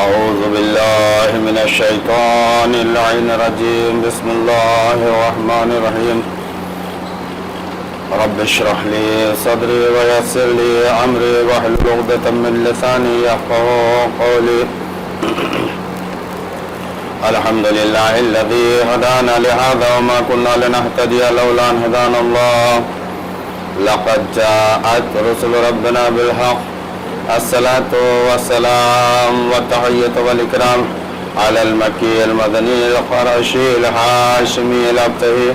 أعوذ بالله من الشيطان اللعين الرجيم بسم الله الرحمن الرحيم رب اشرح لي صدري ويسر لي أمري واحلل عقدة من لساني يفقهوا قولي الحمد لله الذي هدانا لهذا وما كنا لنهتدي لولا أن هدانا الله لقد جاءت رسل ربنا بالحق الصلاة والسلام والتحية والإكرام على المكي المدني القرشي الهاشمي الأبتهي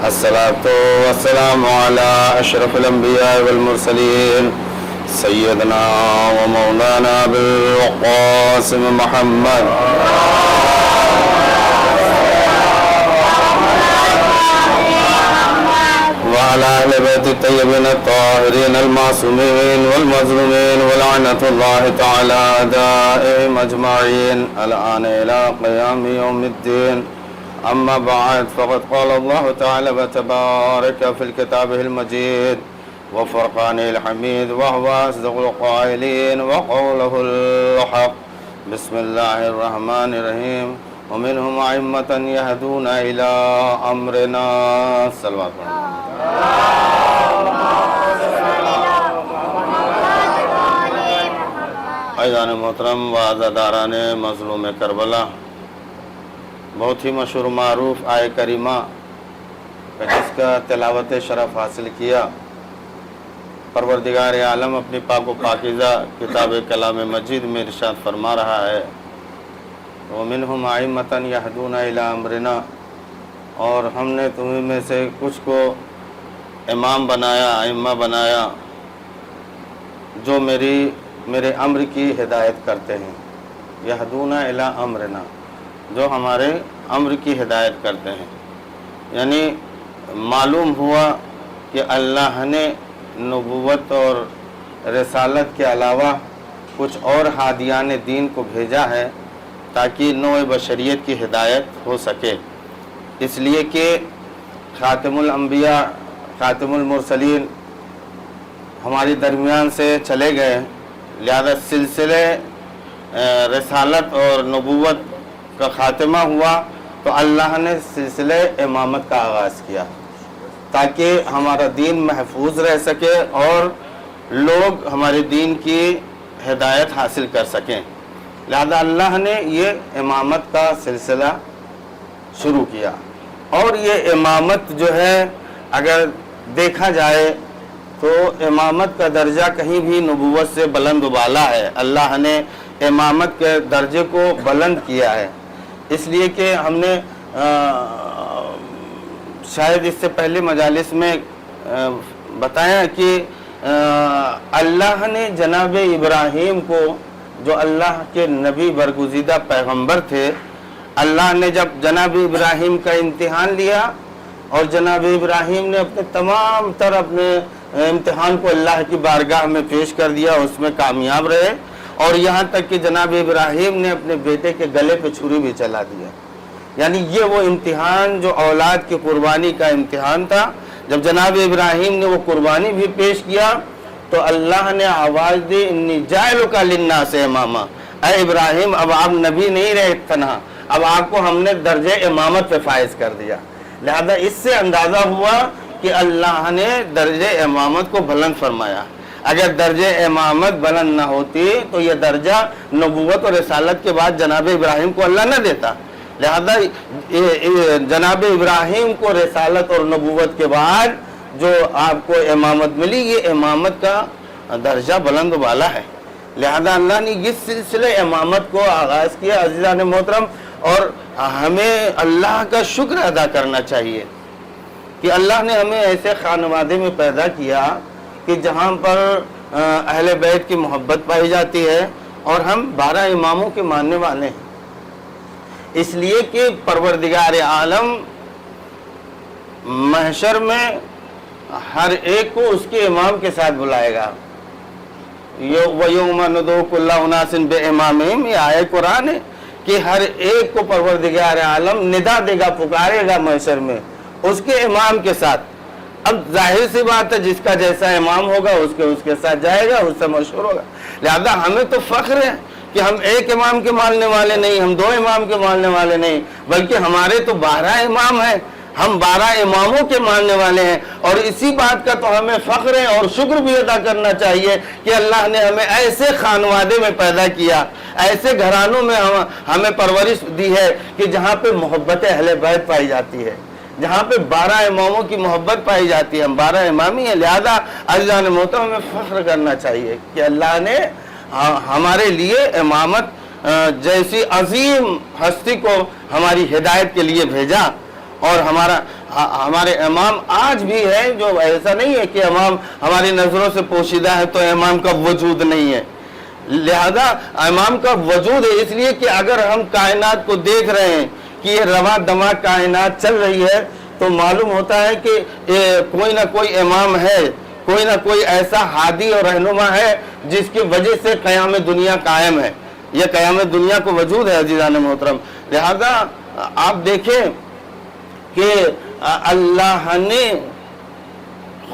الصلاة والسلام على أشرف الأنبياء والمرسلين سيدنا ومولانا أبي القاسم محمد وعلى أهل بيت الطيبين الطاهرين المعصومين والمظلومين ولعنة الله تعالى دائم أجمعين الآن إلى قيام يوم الدين أما بعد فقد قال الله تعالى وتبارك في كتابه المجيد وفرقانه الحميد وهو أصدق القائلين وقوله الحق بسم الله الرحمن الرحيم ومنهم أئمة يهدون إلى أمرنا صلوات عزیزان محترم و عزاداران مظلوم کربلا، بہت ہی مشہور معروف آیہ کریمہ جس کا تلاوت شرف حاصل کیا، پروردگار عالم اپنی پاک و پاکیزہ کتاب کلام مجید میں ارشاد فرما رہا ہے وَمِنْهُمْ أَئِمَّةً يَهْدُونَ إِلَىٰ أَمْرِنَا، اور ہم نے تمہیں میں سے کچھ کو امام بنایا، ائمہ بنایا جو میرے امر کی ہدایت کرتے ہیں، یہدون الی امرنا، جو ہمارے امر کی ہدایت کرتے ہیں۔ یعنی معلوم ہوا کہ اللہ نے نبوت اور رسالت کے علاوہ کچھ اور ہادیان دین کو بھیجا ہے تاکہ نوع بشریت کی ہدایت ہو سکے، اس لیے کہ خاتم الانبیاء خاتم المرسلین ہماری درمیان سے چلے گئے، لہذا سلسلے رسالت اور نبوت کا خاتمہ ہوا تو اللہ نے سلسلے امامت کا آغاز کیا تاکہ ہمارا دین محفوظ رہ سکے اور لوگ ہمارے دین کی ہدایت حاصل کر سکیں، لہذا اللہ نے یہ امامت کا سلسلہ شروع کیا۔ اور یہ امامت جو ہے اگر دیکھا جائے تو امامت کا درجہ کہیں بھی نبوت سے بلند و بالا ہے، اللہ نے امامت کے درجے کو بلند کیا ہے، اس لیے کہ ہم نے شاید اس سے پہلے مجالس میں بتایا کہ اللہ نے جناب ابراہیم کو، جو اللہ کے نبی برگزیدہ پیغمبر تھے، اللہ نے جب جناب ابراہیم کا امتحان لیا اور جناب ابراہیم نے اپنے تمام تر اپنے امتحان کو اللہ کی بارگاہ میں پیش کر دیا، اس میں کامیاب رہے، اور یہاں تک کہ جناب ابراہیم نے اپنے بیٹے کے گلے پہ چھری بھی چلا دیا۔ یعنی یہ وہ امتحان جو اولاد کی قربانی کا امتحان تھا، جب جناب ابراہیم نے وہ قربانی بھی پیش کیا تو اللہ نے آواز دی انی جاعلک للناس اماما، اے ابراہیم اب آپ نبی نہیں رہے تنہا، اب آپ کو ہم نے درجہ امامت پہ فائز کر دیا۔ لہذا اس سے اندازہ ہوا کہ اللہ نے درجہ امامت کو بلند فرمایا، اگر درجہ امامت بلند نہ ہوتی تو یہ درجہ نبوت اور رسالت کے بعد جناب ابراہیم کو اللہ نہ دیتا۔ لہذا جناب ابراہیم کو رسالت اور نبوت کے بعد جو آپ کو امامت ملی، یہ امامت کا درجہ بلند و بالا ہے، لہذا اللہ نے اس سلسلے امامت کو آغاز کیا۔ عزیزان محترم، اور ہمیں اللہ کا شکر ادا کرنا چاہیے کہ اللہ نے ہمیں ایسے خانوادے میں پیدا کیا کہ جہاں پر اہل بیت کی محبت پائی جاتی ہے اور ہم 12 اماموں کے ماننے والے ہیں، اس لیے کہ پروردگار عالم محشر میں ہر ایک کو اس کے امام کے ساتھ بلائے گا۔ وَيَوْمَ نُدْعُو كُلَّ أُنَاسٍ بِإِمَامِهِمْ، یہ آیہ قرآن ہے کہ ہر ایک کو پروردگار عالم ندا دے گا، پکارے گا محشر میں اس کے امام کے ساتھ۔ اب ظاہر سی بات ہے جس کا جیسا امام ہوگا اس کے ساتھ جائے گا، اس سے مشہور ہوگا۔ لہذا ہمیں تو فخر ہے کہ ہم ایک امام کے ماننے والے نہیں، ہم 2 امام کے ماننے والے نہیں، بلکہ ہمارے تو 12 امام ہیں، ہم 12 اماموں کے ماننے والے ہیں۔ اور اسی بات کا تو ہمیں فخر ہے اور شکر بھی ادا کرنا چاہیے کہ اللہ نے ہمیں ایسے خانوادے میں پیدا کیا، ایسے گھرانوں میں ہمیں پرورش دی ہے کہ جہاں پہ محبت اہل بیت پائی جاتی ہے، جہاں پہ 12 اماموں کی محبت پائی جاتی ہے۔ ہم 12 امامی ہیں، لہذا عزیزان محترم ہمیں فخر کرنا چاہیے کہ اللہ نے ہمارے لیے امامت جیسی عظیم ہستی کو ہماری ہدایت کے لیے بھیجا۔ اور ہمارے امام آج بھی ہے، جو ایسا نہیں ہے کہ امام ہماری نظروں سے پوشیدہ ہے تو امام کا وجود نہیں ہے، لہذا امام کا وجود ہے، اس لیے کہ اگر ہم کائنات کو دیکھ رہے ہیں کہ یہ رواں دماغ کائنات چل رہی ہے تو معلوم ہوتا ہے کہ کوئی نہ کوئی امام ہے، کوئی نہ کوئی ایسا ہادی اور رہنما ہے جس کی وجہ سے قیام دنیا قائم ہے، یہ قیام دنیا کو وجود ہے عزیزان محترم۔ لہذا آپ دیکھیں کہ اللہ نے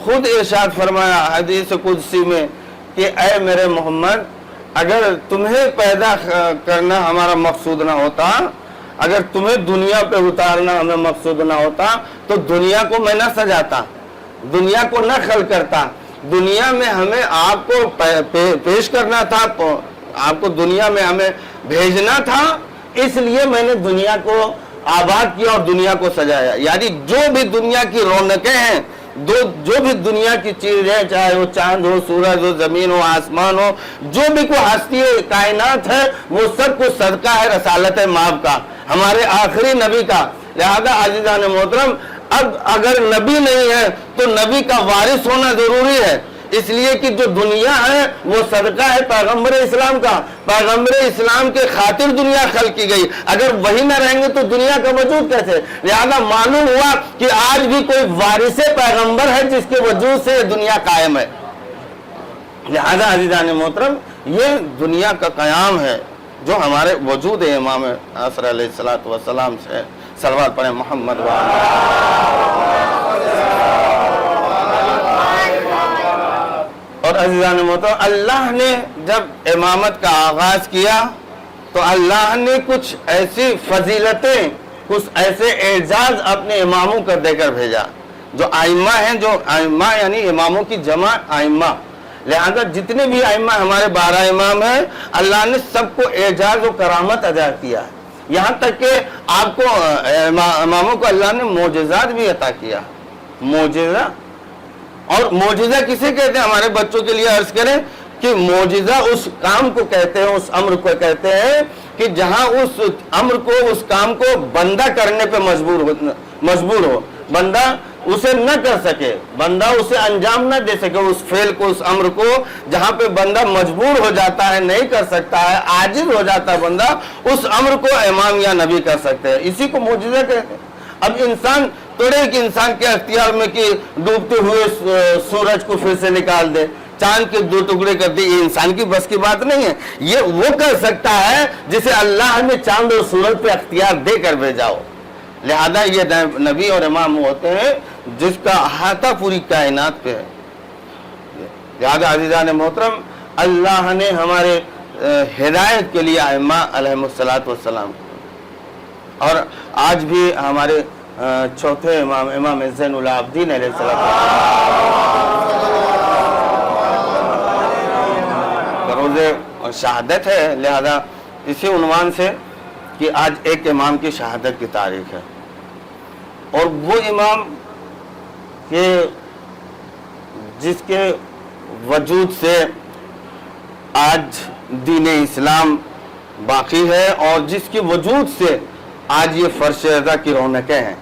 خود ارشاد فرمایا حدیث قدسی میں کہ اے میرے محمد، اگر تمہیں پیدا کرنا ہمارا مقصود نہ ہوتا، اگر تمہیں دنیا پہ اتارنا ہمیں مقصود نہ ہوتا تو دنیا کو میں نہ سجاتا، دنیا کو نہ خلق کرتا، دنیا میں ہمیں آپ کو پیش کرنا تھا، آپ کو دنیا میں ہمیں بھیجنا تھا، اس لیے میں نے دنیا کو آباد کیا اور دنیا کو سجایا۔ یعنی جو بھی دنیا کی رونقیں ہیں، جو بھی دنیا کی چیزیں، چاہے وہ چاند ہو، سورج ہو، زمین ہو، آسمان ہو، جو بھی کوئی ہستی کائنات ہے، وہ سب کچھ صدقہ ہے رسالت مآب کا، ہمارے آخری نبی کا۔ لہذا عزیزان محترم، اب اگر نبی نہیں ہے تو نبی کا وارث ہونا ضروری ہے، اس لیے کہ جو دنیا ہے وہ صدقہ ہے پیغمبر اسلام کا، پیغمبر اسلام کے خاطر دنیا خلق کی گئی، اگر وہی نہ رہیں گے تو دنیا کا وجود کیسے؟ لہذا معلوم ہوا کہ آج بھی کوئی وارث پیغمبر ہے جس کے وجود سے دنیا قائم ہے۔ لہذا عزیزان محترم، یہ دنیا کا قیام ہے جو ہمارے وجود امام عصر علیہ السلام سے صلوات پڑھیں محمد اور عزیزان محترم، اللہ نے جب امامت کا آغاز کیا تو اللہ نے کچھ ایسی فضیلتیں، کچھ ایسے اعزاز اپنے اماموں کو دے کر بھیجا۔ جو ائمہ ہیں، جو ائمہ یعنی اماموں کی جمع ائمہ، لہذا جتنے بھی ائمہ ہمارے 12 امام ہیں، اللہ نے سب کو اعزاز و کرامت عطا کیا ہے، یہاں تک کہ آپ کو اماموں کو اللہ نے معجزات بھی عطا کیا۔ معجزہ، اور معجزہ کسے کہتے ہیں؟ ہمارے بچوں کے لیے عرض کریں کہ معجزہ اس کام کو کہتے ہیں، اس امر کو کہتے ہیں کہ جہاں اس امر کو، اس کام کو بندہ کرنے پہ مجبور ہو، بندہ اسے نہ کر سکے، بندہ اسے انجام نہ دے سکے، اس فعل کو، اس امر کو، جہاں پہ بندہ مجبور ہو جاتا ہے، نہیں کر سکتا ہے، عاجز ہو جاتا ہے بندہ، اس امر کو امام یا نبی کر سکتے ہیں، اسی کو معجزہ کہتے ہیں۔ اب انسان توڑے کہ انسان کے اختیار میں کہ ڈوبتے ہوئے سورج کو پھر سے نکال دے، چاند کے 2 ٹکڑے کر دے، یہ انسان کی بس کی بات نہیں ہے، یہ وہ کر سکتا ہے جسے اللہ نے چاند اور سورج پہ اختیار دے کر بھیجا ہو۔ لہذا یہ نبی اور امام ہوتے ہیں جس کا احاطہ پوری کائنات پہ ہے۔ لہذا عزیزان محترم، اللہ نے ہمارے ہدایت کے لیے ائمہ علیہ السلام، اور آج بھی ہمارے چوتھے امام، امام زین العابدین علیہ السلام روز شہادت ہے، لہذا اسی عنوان سے کہ آج ایک امام کی شہادت کی تاریخ ہے، اور وہ امام کہ جس کے وجود سے آج دین اسلام باقی ہے، اور جس کے وجود سے آج یہ فرش رضا کی رونقیں ہیں۔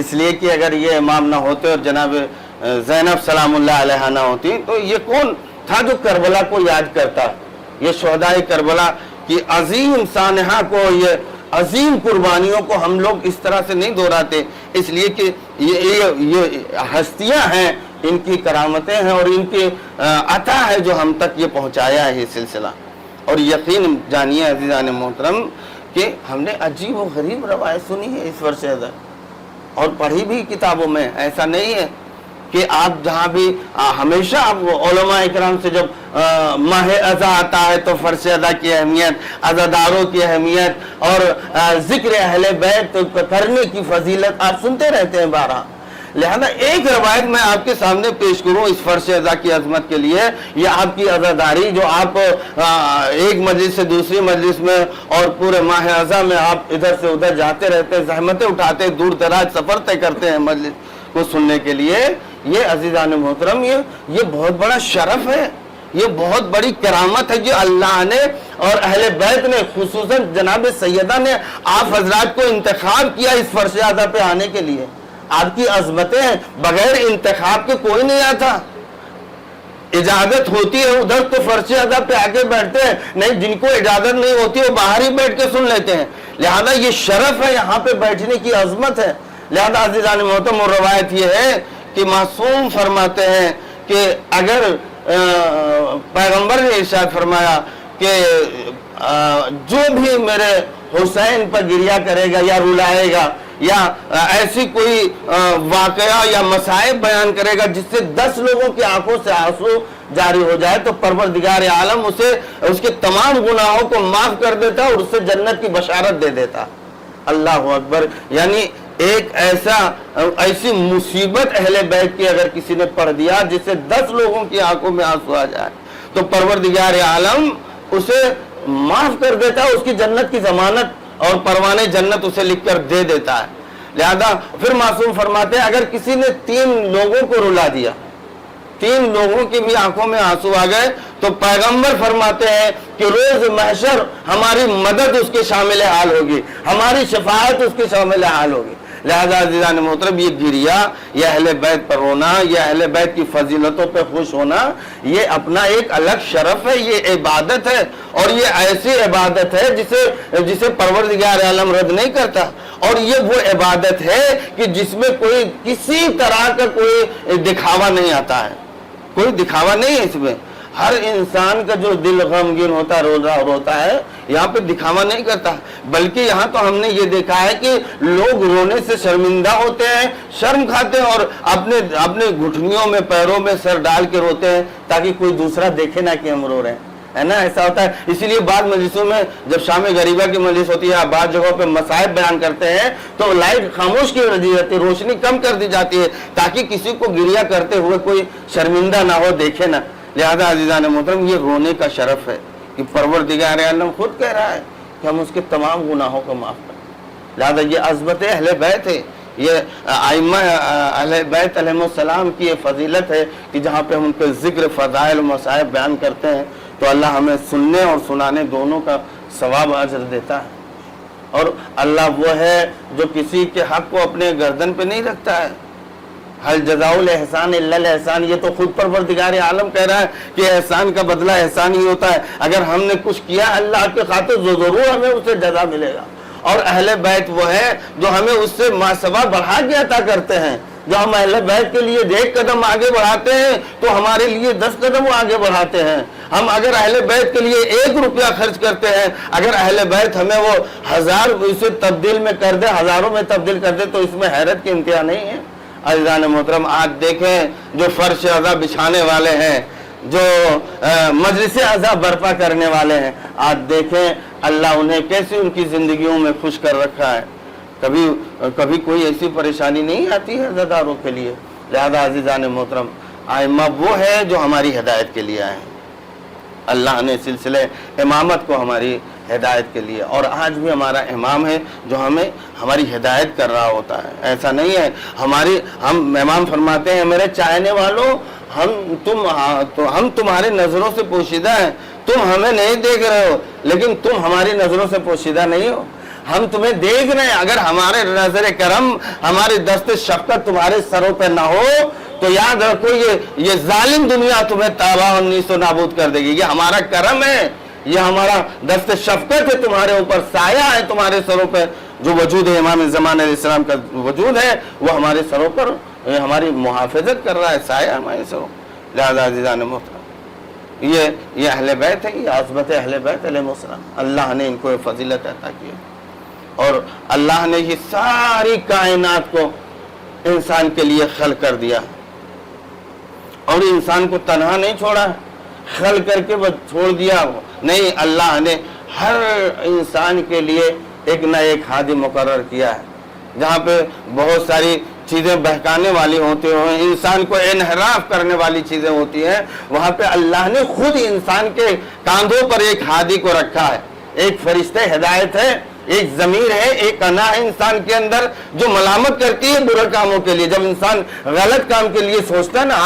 اس لیے کہ اگر یہ امام نہ ہوتے اور جناب زینب سلام اللہ علیہ نہ ہوتی تو یہ کون تھا جو کربلا کو یاد کرتا؟ یہ شہدائے کربلا کی عظیم سانحہ کو، یہ عظیم قربانیوں کو ہم لوگ اس طرح سے نہیں دہراتے، اس لیے کہ یہ ہستیاں ہیں، ان کی کرامتیں ہیں اور ان کی عطا ہے جو ہم تک یہ پہنچایا ہے یہ سلسلہ۔ اور یقین جانیے عزیزان محترم کہ ہم نے عجیب و غریب روایت سنی ہے اس ورثے اور پڑھی بھی کتابوں میں، ایسا نہیں ہے کہ آپ جہاں بھی ہمیشہ علماء اکرام سے جب ماہ ازا آتا ہے تو فرش ازا کی اہمیت، عزاداروں کی اہمیت اور ذکر اہل بیت کرنے کی فضیلت آپ سنتے رہتے ہیں بارہا۔ لہذا ایک روایت میں آپ کے سامنے پیش کروں اس فرش ازا کی عظمت کے لیے، یہ آپ کی عزاداری جو آپ ایک مجلس سے دوسری مجلس میں اور پورے ماہ ازا میں آپ ادھر سے ادھر جاتے رہتے ہیں، زحمتیں اٹھاتے ہیں، دور دراز سفر طے کرتے ہیں مجلس کو سننے کے لیے، یہ عزیزان محترم یہ بہت بڑا شرف ہے، یہ بہت بڑی کرامت ہے جو اللہ نے اور اہل بیت نے، خصوصاً جناب سیدہ نے آپ حضرات کو انتخاب کیا اس فرش ازا پہ آنے کے لیے۔ آپ کی عظمتیں بغیر انتخاب کے کوئی نہیں آتا، اجازت ہوتی ہے ادھر تو فرش ازا پہ آ کے بیٹھتے ہیں، نہیں جن کو اجازت نہیں ہوتی وہ باہر ہی بیٹھ کے سن لیتے ہیں۔ لہذا یہ شرف ہے یہاں پہ بیٹھنے کی، عظمت ہے۔ لہذا عزیزان محترم اور روایت یہ ہے کہ معصوم فرماتے ہیں کہ اگر پیغمبر نے ارشاد فرمایا کہ جو بھی میرے حسین پر گریہ کرے گا یا رلائے گا یا ایسی کوئی واقعہ یا مصائب بیان کرے گا جس سے 10 لوگوں کی آنکھوں سے آنسو جاری ہو جائے تو پروردگار عالم اسے اس کے تمام گناہوں کو معاف کر دیتا اور اس سے جنت کی بشارت دے دیتا۔ اللہ اکبر، یعنی ایک ایسی مصیبت اہل بیت کی اگر کسی نے پڑھ دیا جس سے 10 لوگوں کی آنکھوں میں آنسو آ جائے تو پروردگار عالم اسے معاف کر دیتا ہے، اس کی جنت کی ضمانت اور پروانے جنت اسے لکھ کر دے دیتا ہے۔ لہذا پھر معصوم فرماتے ہیں اگر کسی نے 3 لوگوں کو رلا دیا، 3 لوگوں کی بھی آنکھوں میں آنسو آ گئے تو پیغمبر فرماتے ہیں کہ روز محشر ہماری مدد اس کے شامل حال ہوگی، ہماری شفاعت اس کے شامل حال ہوگی۔ لہذا عزیزان محترم یہ گریہ، یہ اہل بیت پر رونا، یہ اہل بیت کی فضیلتوں پہ خوش ہونا، یہ اپنا ایک الگ شرف ہے، یہ عبادت ہے اور یہ ایسی عبادت ہے جسے پروردگار عالم رد نہیں کرتا، اور یہ وہ عبادت ہے کہ جس میں کوئی کسی طرح کا کوئی دکھاوا نہیں آتا ہے، کوئی دکھاوا نہیں ہے اس میں۔ ہر انسان کا جو دل غمگین ہوتا ہے، روتا ہے، یہاں پہ دکھاوا نہیں کرتا، بلکہ یہاں تو ہم نے یہ دیکھا ہے کہ لوگ رونے سے شرمندہ ہوتے ہیں، شرم کھاتے ہیں اور اپنے گھٹنیوں میں پیروں میں سر ڈال کے روتے ہیں تاکہ کوئی دوسرا دیکھے نہ کہ ہم رو رہے ہیں، ہے نا؟ ایسا ہوتا ہے۔ اسی لیے بعض مجلسوں میں جب شام غریبہ کی مجلس ہوتی ہے، بعض جگہوں پہ مصائب بیان کرتے ہیں تو لائٹ خاموش کی دی جاتی ہے، روشنی کم کر دی جاتی ہے تاکہ کسی کو گریہ کرتے ہوئے کوئی شرمندہ نہ ہو، دیکھے نہ۔ لہذا عزیزان محترم یہ رونے کا شرف ہے کہ پروردگار عالم خود کہہ رہا ہے کہ ہم اس کے تمام گناہوں کو معاف کریں۔ لہذا یہ عظمت اہل بیت ہے، یہ ائمہ اہل بیت علیہ السلام کی یہ فضیلت ہے کہ جہاں پہ ہم ان کے ذکر، فضائل و مصائب بیان کرتے ہیں تو اللہ ہمیں سننے اور سنانے دونوں کا ثواب اجر دیتا ہے۔ اور اللہ وہ ہے جو کسی کے حق کو اپنے گردن پہ نہیں رکھتا ہے۔ حل جزاء الاحسان الا الاحسان، یہ تو خود پروردگار عالم کہہ رہا ہے کہ احسان کا بدلہ احسان ہی ہوتا ہے۔ اگر ہم نے کچھ کیا اللہ کے خاطر ضرور ہمیں اسے جزا ملے گا، اور اہل بیت وہ ہے جو ہمیں اس سے ماسوا بڑھا کے عطا کرتے ہیں۔ جو ہم اہل بیت کے لیے 1 قدم آگے بڑھاتے ہیں تو ہمارے لیے 10 قدم آگے بڑھاتے ہیں۔ ہم اگر اہل بیت کے لیے 1 روپیہ خرچ کرتے ہیں، اگر اہل بیت ہمیں وہ 1000 اسے تبدیل میں کر دے، ہزاروں میں تبدیل کر دے تو اس میں حیرت کی انتہا نہیں ہے۔ عزیزان محترم آج دیکھیں جو فرش ازا بچھانے والے ہیں، جو مجلس ازا برپا کرنے والے ہیں، آج دیکھیں اللہ انہیں کیسے ان کی زندگیوں میں خوش کر رکھا ہے۔ کبھی کوئی ایسی پریشانی نہیں آتی ہے عزاداروں کے لیے۔ لہذا عزیزان محترم ائمہ وہ ہے جو ہماری ہدایت کے لیے آئے ہیں۔ اللہ نے سلسلے امامت کو ہماری ہدایت کے لیے، اور آج بھی ہمارا امام ہے جو ہماری ہدایت کر رہا ہوتا ہے۔ ایسا نہیں ہے ہم امام فرماتے ہیں میرے چاہنے والوں، ہم تمہاری نظروں سے پوشیدہ ہیں، تم ہمیں نہیں دیکھ رہے ہو لیکن تم ہماری نظروں سے پوشیدہ نہیں ہو، ہم تمہیں دیکھ رہے ہیں۔ اگر ہمارے نظر کرم، ہماری دست شفقت تمہارے سروں پہ نہ ہو تو یاد رکھو یہ ظالم دنیا تمہیں تباہ و نیست و نابود کر دے گی۔ یہ ہمارا کرم ہے، یہ ہمارا دست شفقت ہے، تمہارے اوپر سایہ ہے، تمہارے سروں پہ جو وجود ہے، امام زمان علیہ السلام کا وجود ہے وہ ہمارے سروں پر ہماری محافظت کر رہا ہے، سایہ ہمارے سروں۔ لہذا عزیزان محترم یہ اہل بیت ہے، یہ عظمت اہل بیت علیہ السلام، اللہ نے ان کو یہ فضیلت عطا کی ہے، اور اللہ نے یہ ساری کائنات کو انسان کے لیے خلق کر دیا۔ اور انسان کو تنہا نہیں چھوڑا، خل کر کے بس چھوڑ دیا، نہیں، اللہ نے ہر انسان کے لیے ایک نہ ایک ہادی مقرر کیا ہے۔ جہاں پہ بہت ساری چیزیں بہکانے والی ہوتی ہیں، انسان کو انحراف کرنے والی چیزیں ہوتی ہیں، وہاں پہ اللہ نے خود انسان کے کاندھوں پر ایک ہادی کو رکھا ہے، ایک فرشتہ ہدایت ہے، ایک ضمیر ہے، ایک انا ہے انسان کے اندر جو ملامت کرتی ہے برے کاموں کے لیے۔ جب انسان غلط کام کے لیے سوچتا ہے نا،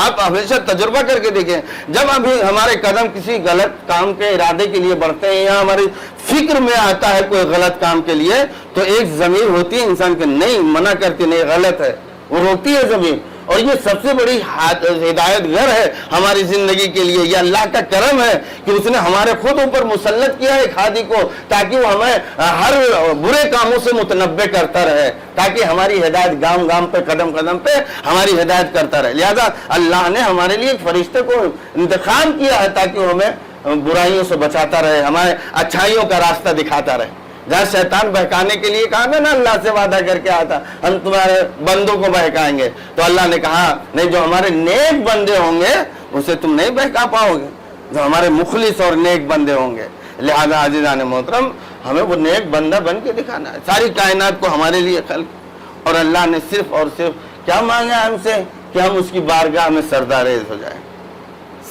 آپ ہمیشہ تجربہ کر کے دیکھیں، جب ابھی ہمارے قدم کسی غلط کام کے ارادے کے لیے بڑھتے ہیں یا ہماری فکر میں آتا ہے کوئی غلط کام کے لیے، تو ایک ضمیر ہوتی ہے انسان کے، نہیں، منع کرتی، نہیں، غلط ہے، وہ روکتی ہے ضمیر۔ اور یہ سب سے بڑی ہدایت گر ہے ہماری زندگی کے لیے، یہ اللہ کا کرم ہے کہ اس نے ہمارے خود اوپر مسلط کیا ہے ایک ہادی کو، تاکہ وہ ہمیں ہر برے کاموں سے متنبع کرتا رہے، تاکہ ہماری ہدایت گام گام پہ، قدم قدم پہ ہماری ہدایت کرتا رہے۔ لہذا اللہ نے ہمارے لیے ایک فرشتے کو انتخاب کیا ہے تاکہ وہ ہمیں برائیوں سے بچاتا رہے، ہمارے اچھائیوں کا راستہ دکھاتا رہے۔ جہاں شیطان بہکانے کے لیے کہا نا، اللہ سے وعدہ کر کے آتا ہم تمہارے بندوں کو بہکائیں گے، تو اللہ نے کہا نہیں، جو ہمارے نیک بندے ہوں گے اسے تم نہیں بہکا پاؤ گے، جو ہمارے مخلص اور نیک بندے ہوں گے۔ لہذا عزیزان محترم، ہمیں وہ نیک بندہ بن کے دکھانا ہے۔ ساری کائنات کو ہمارے لیے خلق، اور اللہ نے صرف اور صرف کیا مانگا ہے ہم سے کہ ہم اس کی بارگاہ میں سجدہ ریز ہو جائیں،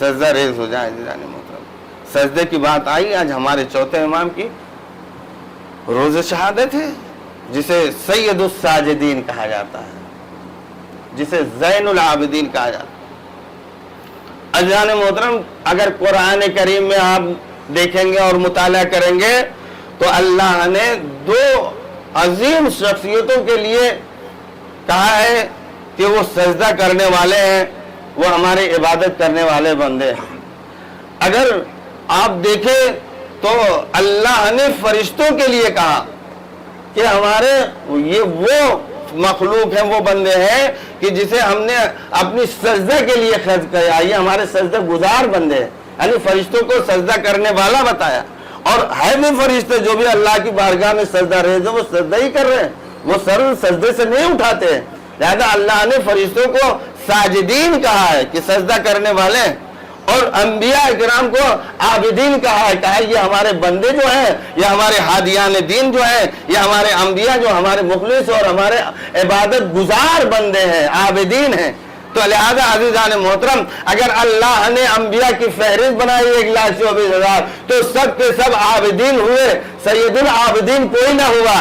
سجدہ ریز ہو جائیں۔ عزیزان محترم، سجدے کی بات آئی آج ہمارے چوتھے امام کی روز شہادت ہے، جسے سید الساجدین کہا جاتا ہے، جسے زین العابدین کہا جاتا ہے۔ عزیزان محترم، اگر قرآن کریم میں آپ دیکھیں گے اور مطالعہ کریں گے تو اللہ نے دو عظیم شخصیتوں کے لیے کہا ہے کہ وہ سجدہ کرنے والے ہیں، وہ ہماری عبادت کرنے والے بندے ہیں۔ اگر آپ دیکھیں تو اللہ نے فرشتوں کے لیے کہا کہ ہمارے یہ وہ مخلوق ہیں، وہ بندے ہیں کہ جسے ہم نے اپنی سجدہ کے لیے خلق کیا، یہ ہمارے سجدہ گزار بندے ہیں، یعنی فرشتوں کو سجدہ کرنے والا بتایا۔ اور ہے بھی فرشتے جو بھی اللہ کی بارگاہ میں سجدہ ریز ہیں، وہ سجدہ ہی کر رہے ہیں، وہ سر سجدے سے نہیں اٹھاتے ہیں۔ لہذا اللہ نے فرشتوں کو ساجدین کہا ہے کہ سجدہ کرنے والے، اور انبیاء اکرام کو عابدین کہا ہے، یہ ہمارے بندے جو ہیں، یہ ہمارے ہادیان دین جو ہیں، یہ ہمارے انبیاء جو ہمارے مخلص اور ہمارے عبادت گزار بندے ہیں، عابدین ہیں۔ تو لہذا عزیزان محترم، اگر اللہ نے انبیاء کی فہرست بنائی 1,24,000 تو سب کے سب عابدین ہوئے، سید العابدین کوئی نہ ہوا۔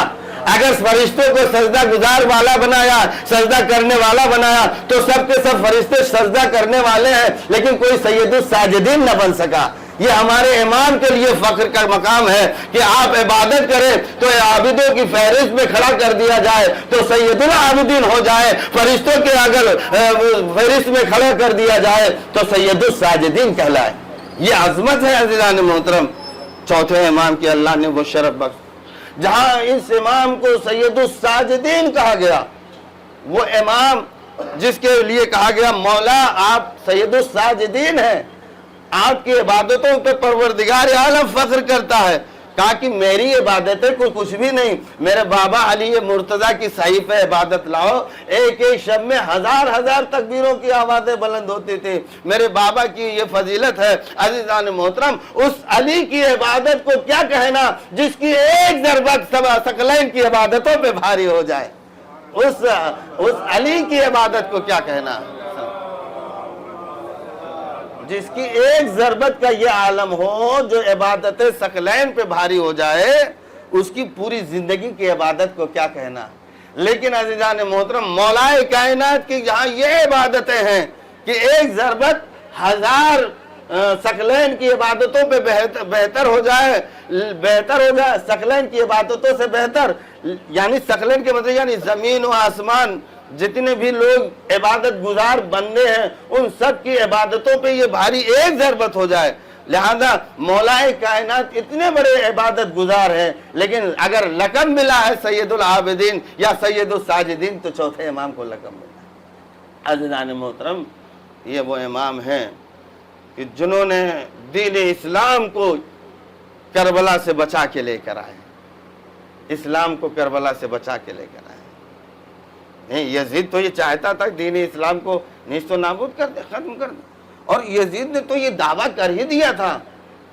اگر فرشتوں کو سجدہ گزار والا بنایا، سجدہ کرنے والا بنایا، تو سب کے سب فرشتے سجدہ کرنے والے ہیں، لیکن کوئی سید الساجدین نہ بن سکا۔ یہ ہمارے امام کے لیے فخر کا مقام ہے کہ آپ عبادت کریں تو عابدوں کی فہرست میں کھڑا کر دیا جائے تو سید العابدین ہو جائے، فرشتوں کے اگر فہرست میں کھڑا کر دیا جائے تو سید الساجدین کہلائے۔ یہ عظمت ہے عزیزان محترم، چوتھے امام کی اللہ نے وہ شرف بخش۔ جہاں اس امام کو سید الساجدین کہا گیا، وہ امام جس کے لیے کہا گیا مولا آپ سید الساجدین ہیں، آپ کی عبادتوں پہ پروردگار عالم فخر کرتا ہے، کہا کہ میری عبادتیں کوئی کچھ بھی نہیں، میرے بابا علی مرتضیٰ کی صحیفہ عبادت لاؤ، ایک ایک شب میں ہزار ہزار تکبیروں کی آوازیں بلند ہوتی تھی، میرے بابا کی یہ فضیلت ہے۔ عزیزان محترم، اس علی کی عبادت کو کیا کہنا جس کی ایک ضربت ثقلین کی عبادتوں پہ بھاری ہو جائے، اس علی کی عبادت کو کیا کہنا، جس کی ایک ضربت کا یہ عالم ہو جو عبادت ثقلین پہ بھاری ہو جائے، اس کی پوری زندگی کی عبادت کو کیا کہنا۔ لیکن عزیزان محترم، مولا کائنات کی جہاں یہ عبادتیں ہیں کہ ایک ضربت ہزار ثقلین کی عبادتوں پہ بہتر ہو جائے، ثقلین کی عبادتوں سے بہتر، یعنی ثقلین کے مطلب یعنی زمین و آسمان جتنے بھی لوگ عبادت گزار بندے ہیں ان سب کی عبادتوں پہ یہ بھاری ایک ضربت ہو جائے۔ لہذا مولا کائنات اتنے بڑے عبادت گزار ہیں، لیکن اگر لقب ملا ہے سید العابدین یا سید الساجدین تو چوتھے امام کو لقب ملا۔ عزیزان محترم، یہ وہ امام ہیں کہ جنہوں نے دین اسلام کو کربلا سے بچا کے لے کر آئے، اسلام کو کربلا سے بچا کے لے کر آئے۔ نہیں، یزید تو یہ چاہتا تھا دین اسلام کو نیست و نابود کر دے، ختم کر دے، اور یزید نے تو یہ دعویٰ کر ہی دیا تھا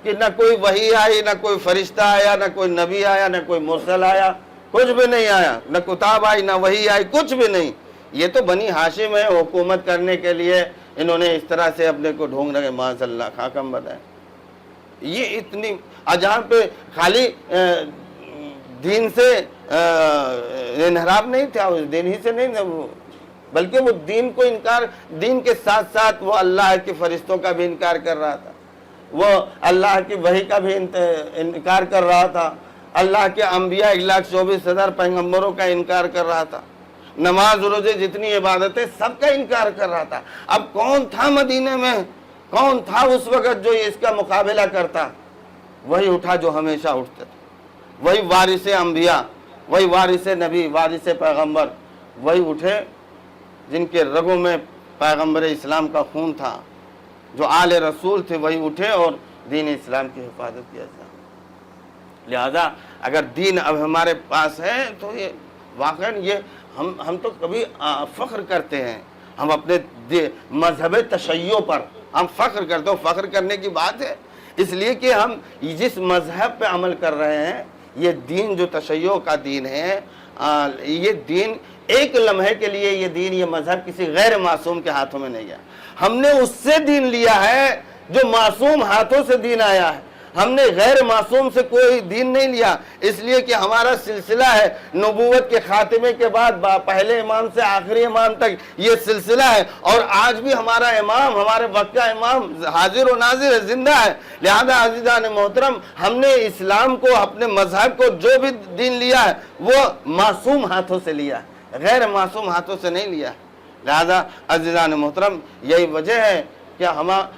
کہ نہ کوئی وحی آئی، نہ کوئی فرشتہ آیا، نہ کوئی نبی آیا، نہ کوئی مرسل آیا، کچھ بھی نہیں آیا، نہ کتاب آئی، نہ وحی آئی، کچھ بھی نہیں۔ یہ تو بنی ہاشم ہے، حکومت کرنے کے لیے انہوں نے اس طرح سے اپنے کو ڈھونگ رہے، معاذ اللہ، خاکم بدائے۔ یہ اتنی جہاں پہ خالی دین سے انحراف نہیں تھا، دین ہی سے نہیں تھا وہ، بلکہ وہ دین کو انکار، دین کے ساتھ ساتھ وہ اللہ کے فرشتوں کا بھی انکار کر رہا تھا، وہ اللہ کی وحی کا بھی انکار کر رہا تھا، اللہ کے انبیاء 1,24,000 پیغمبروں کا انکار کر رہا تھا، نماز روزے جتنی عبادتیں سب کا انکار کر رہا تھا۔ اب کون تھا مدینے میں، کون تھا اس وقت جو اس کا مقابلہ کرتا؟ وہی اٹھا جو ہمیشہ اٹھتے تھے، وہی وارث انبیاء، وہی وارث نبی، وارث پیغمبر، وہی اٹھے جن کے رگوں میں پیغمبر اسلام کا خون تھا، جو آل رسول تھے، وہی اٹھے اور دین اسلام کی حفاظت کیا جائے۔ لہذا اگر دین اب ہمارے پاس ہے تو یہ واقعاً یہ ہم تو کبھی فخر کرتے ہیں، ہم اپنے مذہب تشیع پر ہم فخر کرتے ہیں، فخر کرنے کی بات ہے، اس لیے کہ ہم جس مذہب پہ عمل کر رہے ہیں، یہ دین جو تشیع کا دین ہے، یہ دین ایک لمحے کے لیے، یہ دین، یہ مذہب کسی غیر معصوم کے ہاتھوں میں نہیں ہے، ہم نے اس سے دین لیا ہے جو معصوم ہاتھوں سے دین آیا ہے، ہم نے غیر معصوم سے کوئی دین نہیں لیا، اس لیے کہ ہمارا سلسلہ ہے نبوت کے خاتمے کے بعد پہلے امام سے آخری امام تک یہ سلسلہ ہے، اور آج بھی ہمارا امام، ہمارے وقت کا امام حاضر و ناظر ہے، زندہ ہے۔ لہذا عزیزان محترم، ہم نے اسلام کو، اپنے مذہب کو جو بھی دین لیا ہے وہ معصوم ہاتھوں سے لیا ہے، غیر معصوم ہاتھوں سے نہیں لیا ہے۔ لہذا عزیزان محترم، یہی وجہ ہے کہ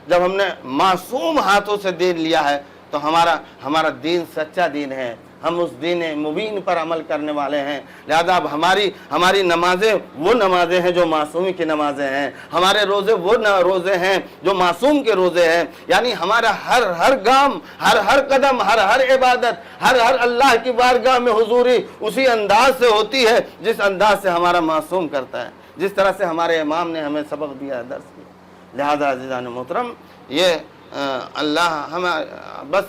جب ہم نے معصوم ہاتھوں سے دین لیا ہے تو ہمارا دین سچا دین ہے، ہم اس دین مبین پر عمل کرنے والے ہیں۔ لہذا اب ہماری نمازیں وہ نمازیں ہیں جو معصومی کی نمازیں ہیں، ہمارے روزے وہ روزے ہیں جو معصوم کے روزے ہیں، یعنی ہمارا ہر گام، ہر قدم، ہر عبادت، ہر اللہ کی بارگاہ میں حضوری اسی انداز سے ہوتی ہے جس انداز سے ہمارا معصوم کرتا ہے، جس طرح سے ہمارے امام نے ہمیں سبق دیا، درس کیا۔ لہذا عزیزان محترم، یہ اللہ ہمیں بس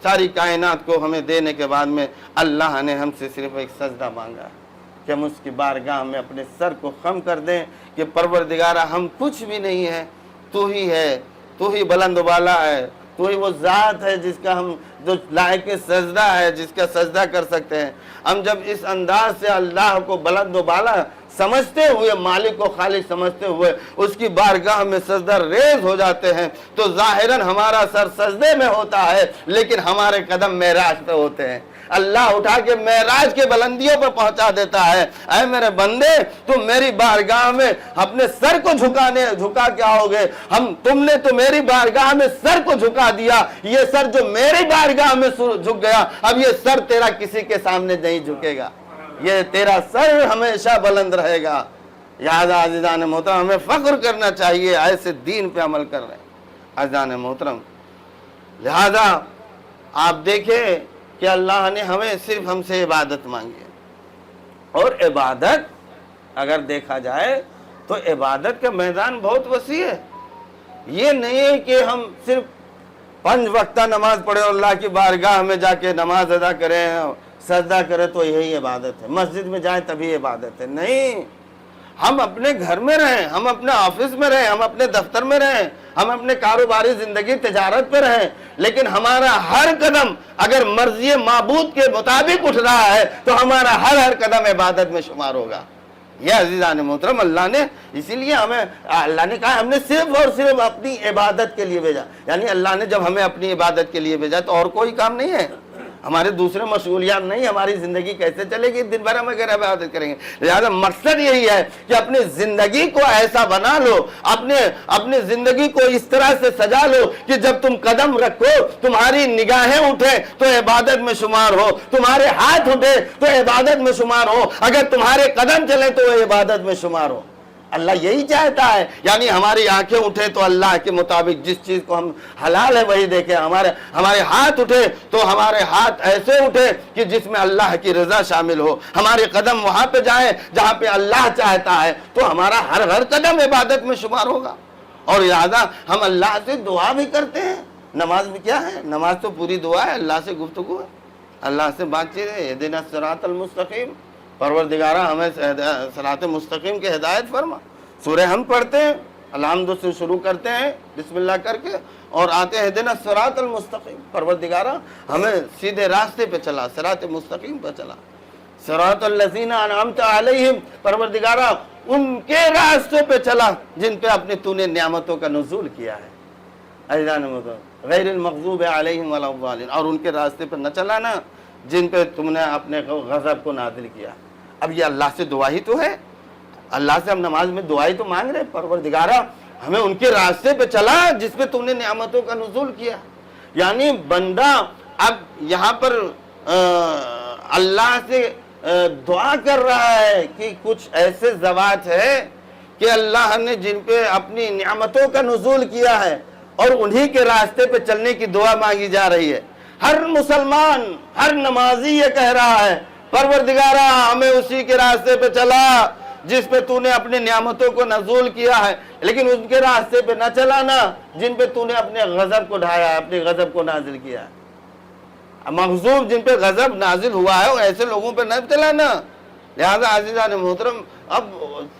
ساری کائنات کو ہمیں دینے کے بعد میں اللہ نے ہم سے صرف ایک سجدہ مانگا کہ ہم اس کی بارگاہ میں اپنے سر کو خم کر دیں کہ پروردگارہ ہم کچھ بھی نہیں ہے، تو ہی ہے، تو ہی بلند و بالا ہے، تو ہی وہ ذات ہے جس کا ہم جو لائق سجدہ ہے، جس کا سجدہ کر سکتے ہیں۔ ہم جب اس انداز سے اللہ کو بلند و بالا سمجھتے ہوئے، مالک و خالق سمجھتے ہوئے اس کی بارگاہ میں سجدہ ریز ہو جاتے ہیں تو ظاہراً ہمارا سر سجدے میں ہوتا ہے لیکن ہمارے قدم معراج پہ ہوتے ہیں۔ اللہ اٹھا کے معراج کے بلندیوں پہ پہنچا دیتا ہے، اے میرے بندے تم میری بارگاہ میں اپنے سر کو جھکا کے آؤ گے، تم نے تو میری بارگاہ میں سر کو جھکا دیا، یہ سر جو میری بارگاہ میں جھک گیا، اب یہ سر تیرا کسی کے سامنے نہیں جھکے گا، یہ تیرا سر ہمیشہ بلند رہے گا۔ لہذا عزیزان محترم، ہمیں فخر کرنا چاہیے، ایسے دین پہ عمل کر رہے ہیں عزیزان محترم۔ لہذا آپ دیکھیں کہ اللہ نے صرف ہم سے عبادت مانگی ہے، اور عبادت اگر دیکھا جائے تو عبادت کا میدان بہت وسیع ہے۔ یہ نہیں ہے کہ ہم صرف 5 وقتہ نماز پڑھیں اور اللہ کی بارگاہ میں جا کے نماز ادا کریں، سجدہ کریں تو یہی عبادت ہے، مسجد میں جائیں تبھی عبادت ہے، نہیں۔ ہم اپنے گھر میں رہیں، ہم اپنے آفس میں رہیں، ہم اپنے دفتر میں رہیں، ہم اپنے کاروباری زندگی تجارت پہ رہیں، لیکن ہمارا ہر قدم اگر مرضی معبود کے مطابق اٹھ رہا ہے تو ہمارا ہر قدم عبادت میں شمار ہوگا۔ یہ عزیزان محترم، اللہ نے اسی لیے اللہ نے کہا ہم نے صرف اور صرف اپنی عبادت کے لیے بھیجا، یعنی اللہ نے جب ہمیں اپنی عبادت کے لیے بھیجا تو اور کوئی کام نہیں ہے، ہمارے دوسرے مشغولیات نہیں، ہماری زندگی کیسے چلے گی دن بھر ہم اگر عبادت کریں گے۔ لہذا مقصد یہی ہے کہ اپنی زندگی کو ایسا بنا لو، اپنی زندگی کو اس طرح سے سجا لو کہ جب تم قدم رکھو تمہاری نگاہیں اٹھے تو عبادت میں شمار ہو، تمہارے ہاتھ اٹھے تو عبادت میں شمار ہو، اگر تمہارے قدم چلے تو وہ عبادت میں شمار ہو۔ اللہ یہی چاہتا ہے، یعنی ہماری آنکھیں اٹھے تو اللہ کے مطابق جس چیز کو ہم حلال ہے وہی دیکھیں، ہمارے ہاتھ اٹھے تو ہمارے ہاتھ ایسے اٹھے کہ جس میں اللہ کی رضا شامل ہو، ہمارے قدم وہاں پہ جائیں جہاں پہ اللہ چاہتا ہے، تو ہمارا ہر قدم عبادت میں شمار ہوگا۔ اور لہذا ہم اللہ سے دعا بھی کرتے ہیں۔ نماز میں کیا ہے؟ نماز تو پوری دعا ہے، اللہ سے گفتگو ہے، اللہ سے بات چیت ہے۔ اہدنا الصراط المستقیم، پروردگارہ ہمیں صراط مستقیم کی ہدایت فرما۔ سورہ ہم پڑھتے ہیں، الحمد سے شروع کرتے ہیں بسم اللہ کر کے، اور آتے ہیں اہدنا الصراط المستقیم، پروردگارہ ہمیں سیدھے راستے پہ چلا، صراط مستقیم پہ چلا۔ صراط الذین انعمت علیہم، پروردگارہ ان کے راستے پہ چلا جن پہ اپنے تو نے نعمتوں کا نزول کیا ہے، غیر المغضوب علیہم ولا الضالین، اور ان کے راستے پہ نہ چلانا جن پہ تم نے اپنے غضب کو نازل کیا۔ اب یہ اللہ سے دعا ہی تو ہے، اللہ سے ہم نماز میں دعا ہی تو مانگ رہے، پروردگارہ ہمیں ان کے راستے پہ چلا جس پہ تم نے نعمتوں کا نزول کیا۔ یعنی بندہ اب یہاں پر اللہ سے دعا کر رہا ہے کہ کچھ ایسے ذوات ہے کہ اللہ نے جن پہ اپنی نعمتوں کا نزول کیا ہے اور انہی کے راستے پہ چلنے کی دعا مانگی جا رہی ہے۔ ہر مسلمان، ہر نمازی یہ کہہ رہا ہے پروردگارہ ہمیں اسی کے راستے پہ چلا جس پہ تو نے اپنی نعمتوں کو نزول کیا ہے، لیکن ان کے راستے پہ نہ چلانا جن پہ تو نے اپنے غضب کو ڈھایا ہے، اپنے غضب کو نازل کیا ہے۔ مغضوب جن پہ غضب نازل ہوا ہے وہ ایسے لوگوں پہ نہ چلانا۔ لہذا عزیزان محترم، اب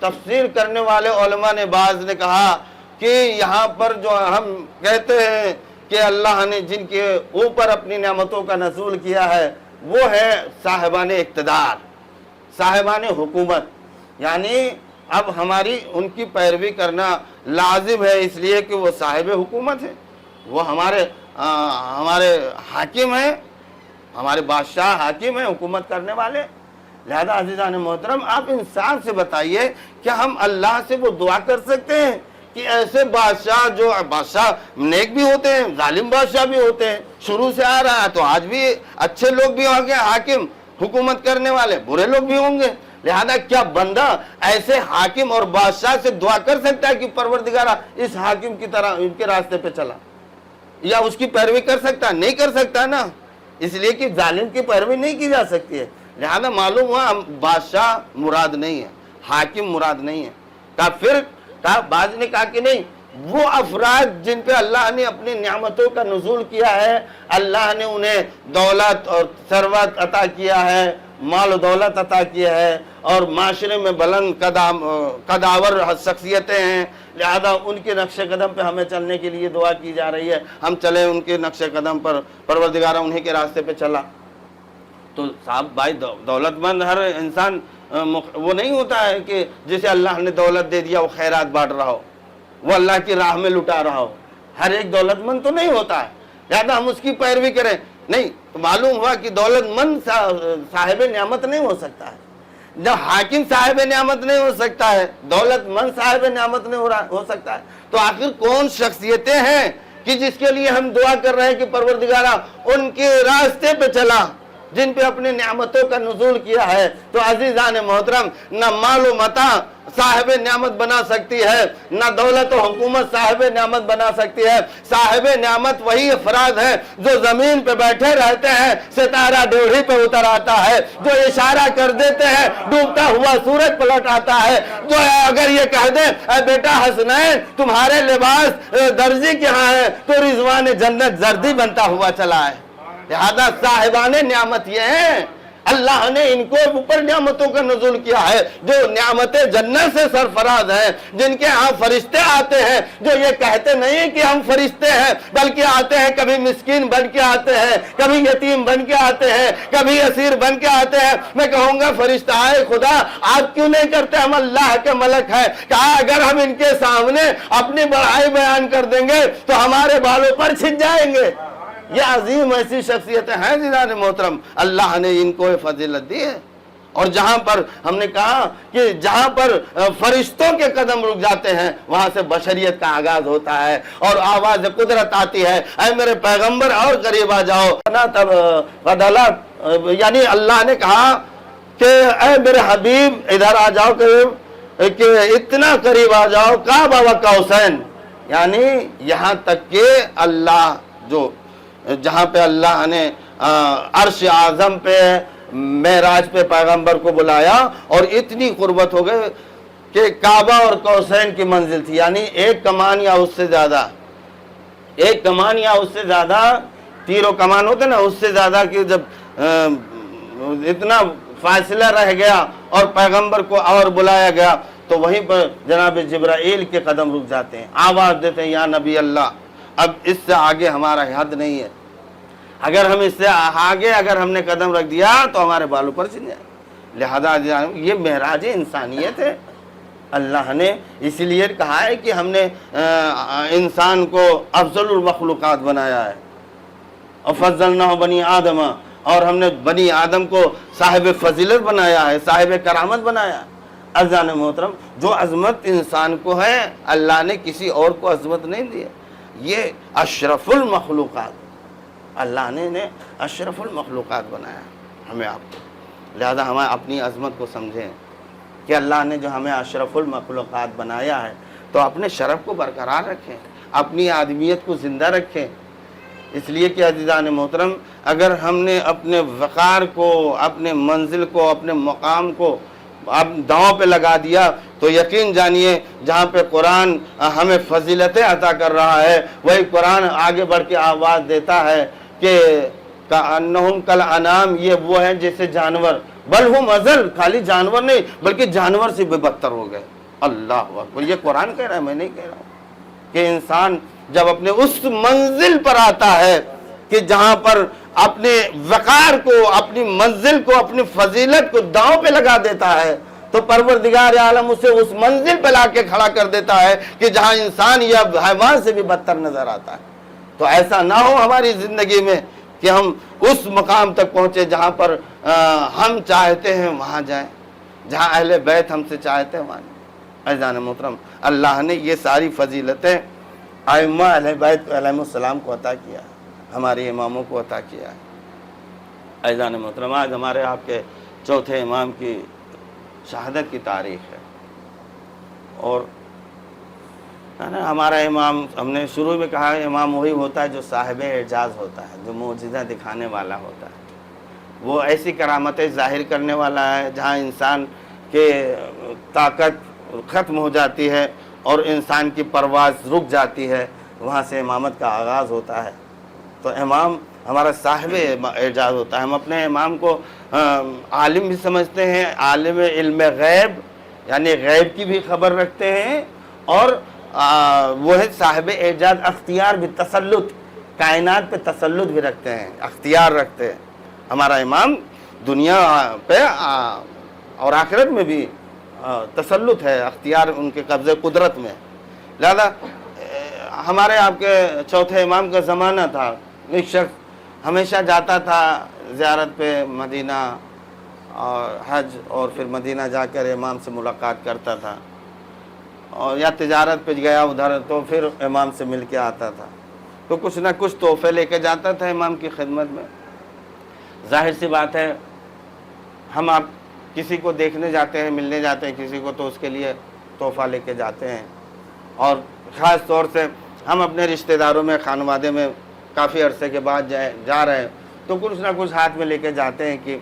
تفسیر کرنے والے علماء نے بعض نے کہا کہ یہاں پر جو ہم کہتے ہیں کہ اللہ نے جن کے اوپر اپنی نعمتوں کا نزول کیا ہے وہ ہے صاحبان اقتدار، صاحبان حکومت، یعنی اب ہماری ان کی پیروی کرنا لازم ہے اس لیے کہ وہ صاحب حکومت ہے، وہ ہمارے حاکم ہیں، ہمارے بادشاہ حاکم ہیں، حکومت کرنے والے۔ لہذا عزیزان محترم آپ انسان سے بتائیے کہ ہم اللہ سے وہ دعا کر سکتے ہیں کہ ایسے بادشاہ، جو بادشاہ نیک بھی ہوتے ہیں، ظالم بادشاہ بھی ہوتے ہیں، شروع سے آ رہا ہے تو آج بھی اچھے لوگ بھی ہوں گے، حاکم حکومت کرنے والے برے لوگ بھی ہوں گے۔ لہذا کیا بندہ ایسے حاکم اور بادشاہ سے دعا کر سکتا ہے کہ پروردگارہ اس حاکم کی طرح ان کے راستے پہ چلا، یا اس کی پیروی کر سکتا ہے؟ نہیں کر سکتا نا، اس لیے کہ ظالم کی پیروی نہیں کی جا سکتی ہے۔ لہذا معلوم ہوا بادشاہ مراد نہیں ہے، حاکم مراد نہیں ہے۔ پھر بعض نے کہا کہ نہیں، وہ افراد جن پہ اللہ نے اپنی نعمتوں کا نزول کیا ہے، اللہ نے انہیں دولت اور ثروت عطا کیا ہے، مال و دولت عطا کیا ہے، اور معاشرے میں بلند قداور شخصیتیں ہیں، لہذا ان کے نقش قدم پہ ہمیں چلنے کے لیے دعا کی جا رہی ہے، ہم چلیں ان کے نقش قدم پر، پروردگارہ انہی کے راستے پہ چلا۔ تو صاحب بھائی، دولت مند ہر انسان وہ نہیں ہوتا ہے کہ جسے اللہ نے دولت دے دیا وہ خیرات بانٹ رہا ہو، وہ اللہ کی راہ میں لٹا رہا ہو، ہر ایک دولت مند تو نہیں ہوتا ہے، لہذا ہم اس کی پیروی کریں نہیں۔ تو معلوم ہوا کہ دولت مند صاحب نعمت نہیں ہو سکتا ہے، جب حاکم صاحب نعمت نہیں ہو سکتا ہے، دولت مند صاحب نعمت نہیں ہو سکتا ہے، تو آخر کون شخصیتیں ہیں کہ جس کے لیے ہم دعا کر رہے ہیں کہ پروردگارہ ان کے راستے پہ چلا جن پہ اپنے نعمتوں کا نزول کیا ہے؟ تو عزیزان محترم، نہ مال و متاع صاحب نعمت بنا سکتی ہے، نہ دولت و حکومت صاحب نعمت بنا سکتی ہے۔ صاحب نعمت وہی افراد ہے جو زمین پہ بیٹھے رہتے ہیں، ستارہ ڈیوڑھی پہ اتر آتا ہے، جو اشارہ کر دیتے ہیں ڈوبتا ہوا سورج پلٹ آتا ہے، جو اگر یہ کہہ دیں اے بیٹا حسنین تمہارے لباس درزی کے ہاں ہے، تو رضوان جنت زردی بنتا ہوا چلا ہے۔ لہذا صاحبان نعمت یہ ہیں، اللہ نے ان کو اوپر نعمتوں کا نزول کیا ہے، جو نعمت جنت سے سرفراز ہیں، جن کے ہاں فرشتے آتے ہیں، جو یہ کہتے نہیں کہ ہم فرشتے ہیں، بلکہ آتے ہیں کبھی مسکین بن کے آتے ہیں، کبھی یتیم بن کے آتے ہیں، کبھی اسیر بن کے آتے ہیں۔ میں کہوں گا فرشتہ ہے خدا آپ کیوں نہیں کرتے؟ ہم اللہ کے ملک ہیں، کہا اگر ہم ان کے سامنے اپنی بڑائی بیان کر دیں گے تو ہمارے بالوں پر چھن جائیں گے۔ یہ عظیم ایسی شخصیتیں ہیں جناب محترم، اللہ نے ان کو فضیلت دی ہے۔ اور جہاں پر ہم نے کہا کہ جہاں پر فرشتوں کے قدم رک جاتے ہیں وہاں سے بشریت کا آغاز ہوتا ہے اور آواز قدرت آتی ہے، اے میرے پیغمبر اور قریب آ جاؤ۔ تب یعنی اللہ نے کہا کہ اے میرے حبیب ادھر آ جاؤ قریب، کہ اتنا قریب آ جاؤ کعبہ و قوسین، یعنی یہاں تک کہ اللہ جو جہاں پہ اللہ نے عرش اعظم پہ معراج پہ پیغمبر کو بلایا اور اتنی قربت ہو گئے کہ کعبہ اور قوسین کی منزل تھی، یعنی ایک کمان یا اس سے زیادہ، ایک کمان یا اس سے زیادہ، تیر و کمان ہوتے نا، اس سے زیادہ کہ جب اتنا فاصلہ رہ گیا اور پیغمبر کو اور بلایا گیا تو وہیں پر جناب جبرائیل کے قدم رک جاتے ہیں، آواز دیتے ہیں یا نبی اللہ، اب اس سے آگے ہمارا حد نہیں ہے، اگر ہم اس سے آگے اگر ہم نے قدم رکھ دیا تو ہمارے بالوں پر چن جائے، لہذا یہ معراج انسانیت ہے۔ اللہ نے اسی لیے کہا ہے کہ ہم نے انسان کو افضل المخلوقات بنایا ہے، اور فضلنا بنی آدم، اور ہم نے بنی آدم کو صاحب فضیلت بنایا ہے، صاحب کرامت بنایا ہے۔ عزیزان محترم، جو عظمت انسان کو ہے اللہ نے کسی اور کو عظمت نہیں دی ہے، یہ اشرف المخلوقات اللہ نے اشرف المخلوقات بنایا ہمیں آپ کو، لہذا ہمیں اپنی عظمت کو سمجھیں کہ اللہ نے جو ہمیں اشرف المخلوقات بنایا ہے تو اپنے شرف کو برقرار رکھیں، اپنی آدمیت کو زندہ رکھیں، اس لیے کہ عزیزان محترم اگر ہم نے اپنے وقار کو، اپنے منزل کو، اپنے مقام کو اب داؤں پہ لگا دیا تو یقین جانیے جہاں پہ قرآن ہمیں فضیلتیں عطا کر رہا ہے وہی قرآن آگے بڑھ کے آواز دیتا ہے کہ کأنہم کالانعام، یہ وہ ہیں جیسے جانور، بل ہم اضل، خالی جانور نہیں بلکہ جانور سے بھی بدتر ہو گئے۔ اللہ اکبر، یہ قرآن کہہ رہا ہے، میں نہیں کہہ رہا ہوں، کہ انسان جب اپنے اس منزل پر آتا ہے کہ جہاں پر اپنے وقار کو، اپنی منزل کو، اپنی فضیلت کو داؤں پہ لگا دیتا ہے تو پروردگار عالم اسے اس منزل پہ لا کے کھڑا کر دیتا ہے کہ جہاں انسان یا حیوان سے بھی بدتر نظر آتا ہے۔ تو ایسا نہ ہو ہماری زندگی میں کہ ہم اس مقام تک پہنچے جہاں پر ہم چاہتے ہیں وہاں جائیں، جہاں اہل بیت ہم سے چاہتے ہیں وہاں جائیں۔ عزیزان محترم، اللہ نے یہ ساری فضیلتیں ائمہ اہل بیت علیہ السلام کو عطا کیا ہے، ہمارے اماموں کو عطا کیا ہے۔ عزیزان محترم، آج ہمارے آپ کے چوتھے امام کی شہادت کی تاریخ ہے، اور ہمارا امام، ہم نے شروع میں کہا امام وہی ہوتا ہے جو صاحب اعجاز ہوتا ہے، جو معجزہ دکھانے والا ہوتا ہے، وہ ایسی کرامتیں ظاہر کرنے والا ہے جہاں انسان کے طاقت ختم ہو جاتی ہے اور انسان کی پرواز رک جاتی ہے، وہاں سے امامت کا آغاز ہوتا ہے۔ تو امام ہمارا صاحب اعجاز ہوتا ہے۔ ہم اپنے امام کو عالم بھی سمجھتے ہیں، عالم علم غیب، یعنی غیب کی بھی خبر رکھتے ہیں، اور وہ ہے صاحب اعجاز، اختیار بھی، تسلط، کائنات پہ تسلط بھی رکھتے ہیں، اختیار رکھتے ہیں۔ ہمارا امام دنیا پہ اور آخرت میں بھی تسلط ہے، اختیار ان کے قبضے قدرت میں۔ لہذا ہمارے آپ کے چوتھے امام کا زمانہ تھا، ایک شخص ہمیشہ جاتا تھا زیارت پہ مدینہ اور حج، اور پھر مدینہ جا کر امام سے ملاقات کرتا تھا، اور یا تجارت پہ گیا ادھر تو پھر امام سے مل کے آتا تھا، تو کچھ نہ کچھ تحفے لے کے جاتا تھا امام کی خدمت میں۔ ظاہر سی بات ہے، ہم آپ کسی کو دیکھنے جاتے ہیں، ملنے جاتے ہیں کسی کو، تو اس کے لیے تحفہ لے کے جاتے ہیں، اور خاص طور سے ہم اپنے رشتہ داروں میں، خانوادے میں کافی عرصے کے بعد جا رہے ہیں تو کچھ نہ کچھ ہاتھ میں لے کے جاتے ہیں کہ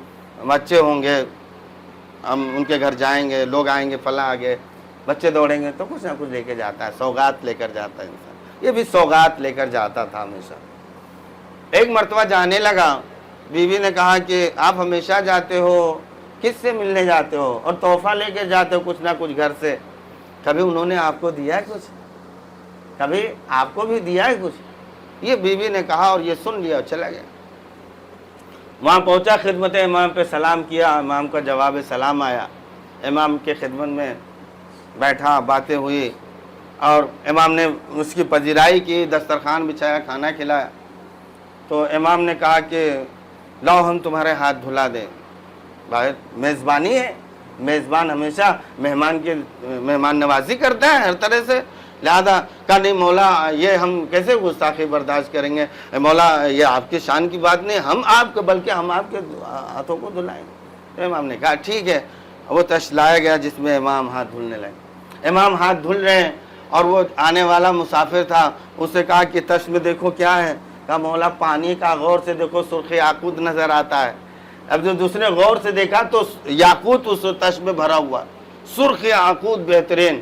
بچے ہوں گے، ہم ان کے گھر جائیں گے، لوگ آئیں گے، فلاں آگے، بچے دوڑیں گے، تو کچھ نہ کچھ لے کے جاتا ہے، سوغات لے کر جاتا ہے انسان۔ یہ بھی سوغات لے کر جاتا تھا ہمیشہ۔ ایک مرتبہ جانے لگا، بیوی نے کہا کہ آپ ہمیشہ جاتے ہو، کس سے ملنے جاتے ہو اور تحفہ لے کے جاتے ہو کچھ نہ کچھ گھر سے، کبھی انہوں نے آپ کو دیا ہے کچھ؟ کبھی آپ کو بھی دیا ہے کچھ؟ یہ بیوی نے کہا اور یہ سن لیا اور چلا گیا۔ وہاں پہنچا، خدمت امام پہ سلام کیا، امام کا جواب سلام آیا، امام کے خدمت میں بیٹھا، باتیں ہوئی، اور امام نے اس کی پذیرائی کی، دسترخوان بچھایا، کھانا کھلایا۔ تو امام نے کہا کہ لاؤ ہم تمہارے ہاتھ دھلا دیں، بھائی میزبانی ہے، میزبان ہمیشہ مہمان نوازی کرتا ہے ہر طرح سے، لہذا کہا نہیں مولا یہ ہم کیسے گستاخی برداشت کریں گے، مولا یہ آپ کی شان کی بات نہیں، ہم آپ کو، بلکہ ہم آپ کے ہاتھوں کو دھلائیں گے۔ امام نے کہا ٹھیک ہے، وہ تش لایا گیا جس میں امام ہاتھ دھلنے لگے. امام ہاتھ دھل رہے ہیں اور وہ آنے والا مسافر تھا, اس سے کہا کہ تش میں دیکھو کیا ہے. کہا مولا پانی کا, غور سے دیکھو سرخ یاقوت نظر آتا ہے. اب جو دوسرے غور سے دیکھا تو یاقوت اس تش میں بھرا ہوا, سرخ یاقوت بہترین.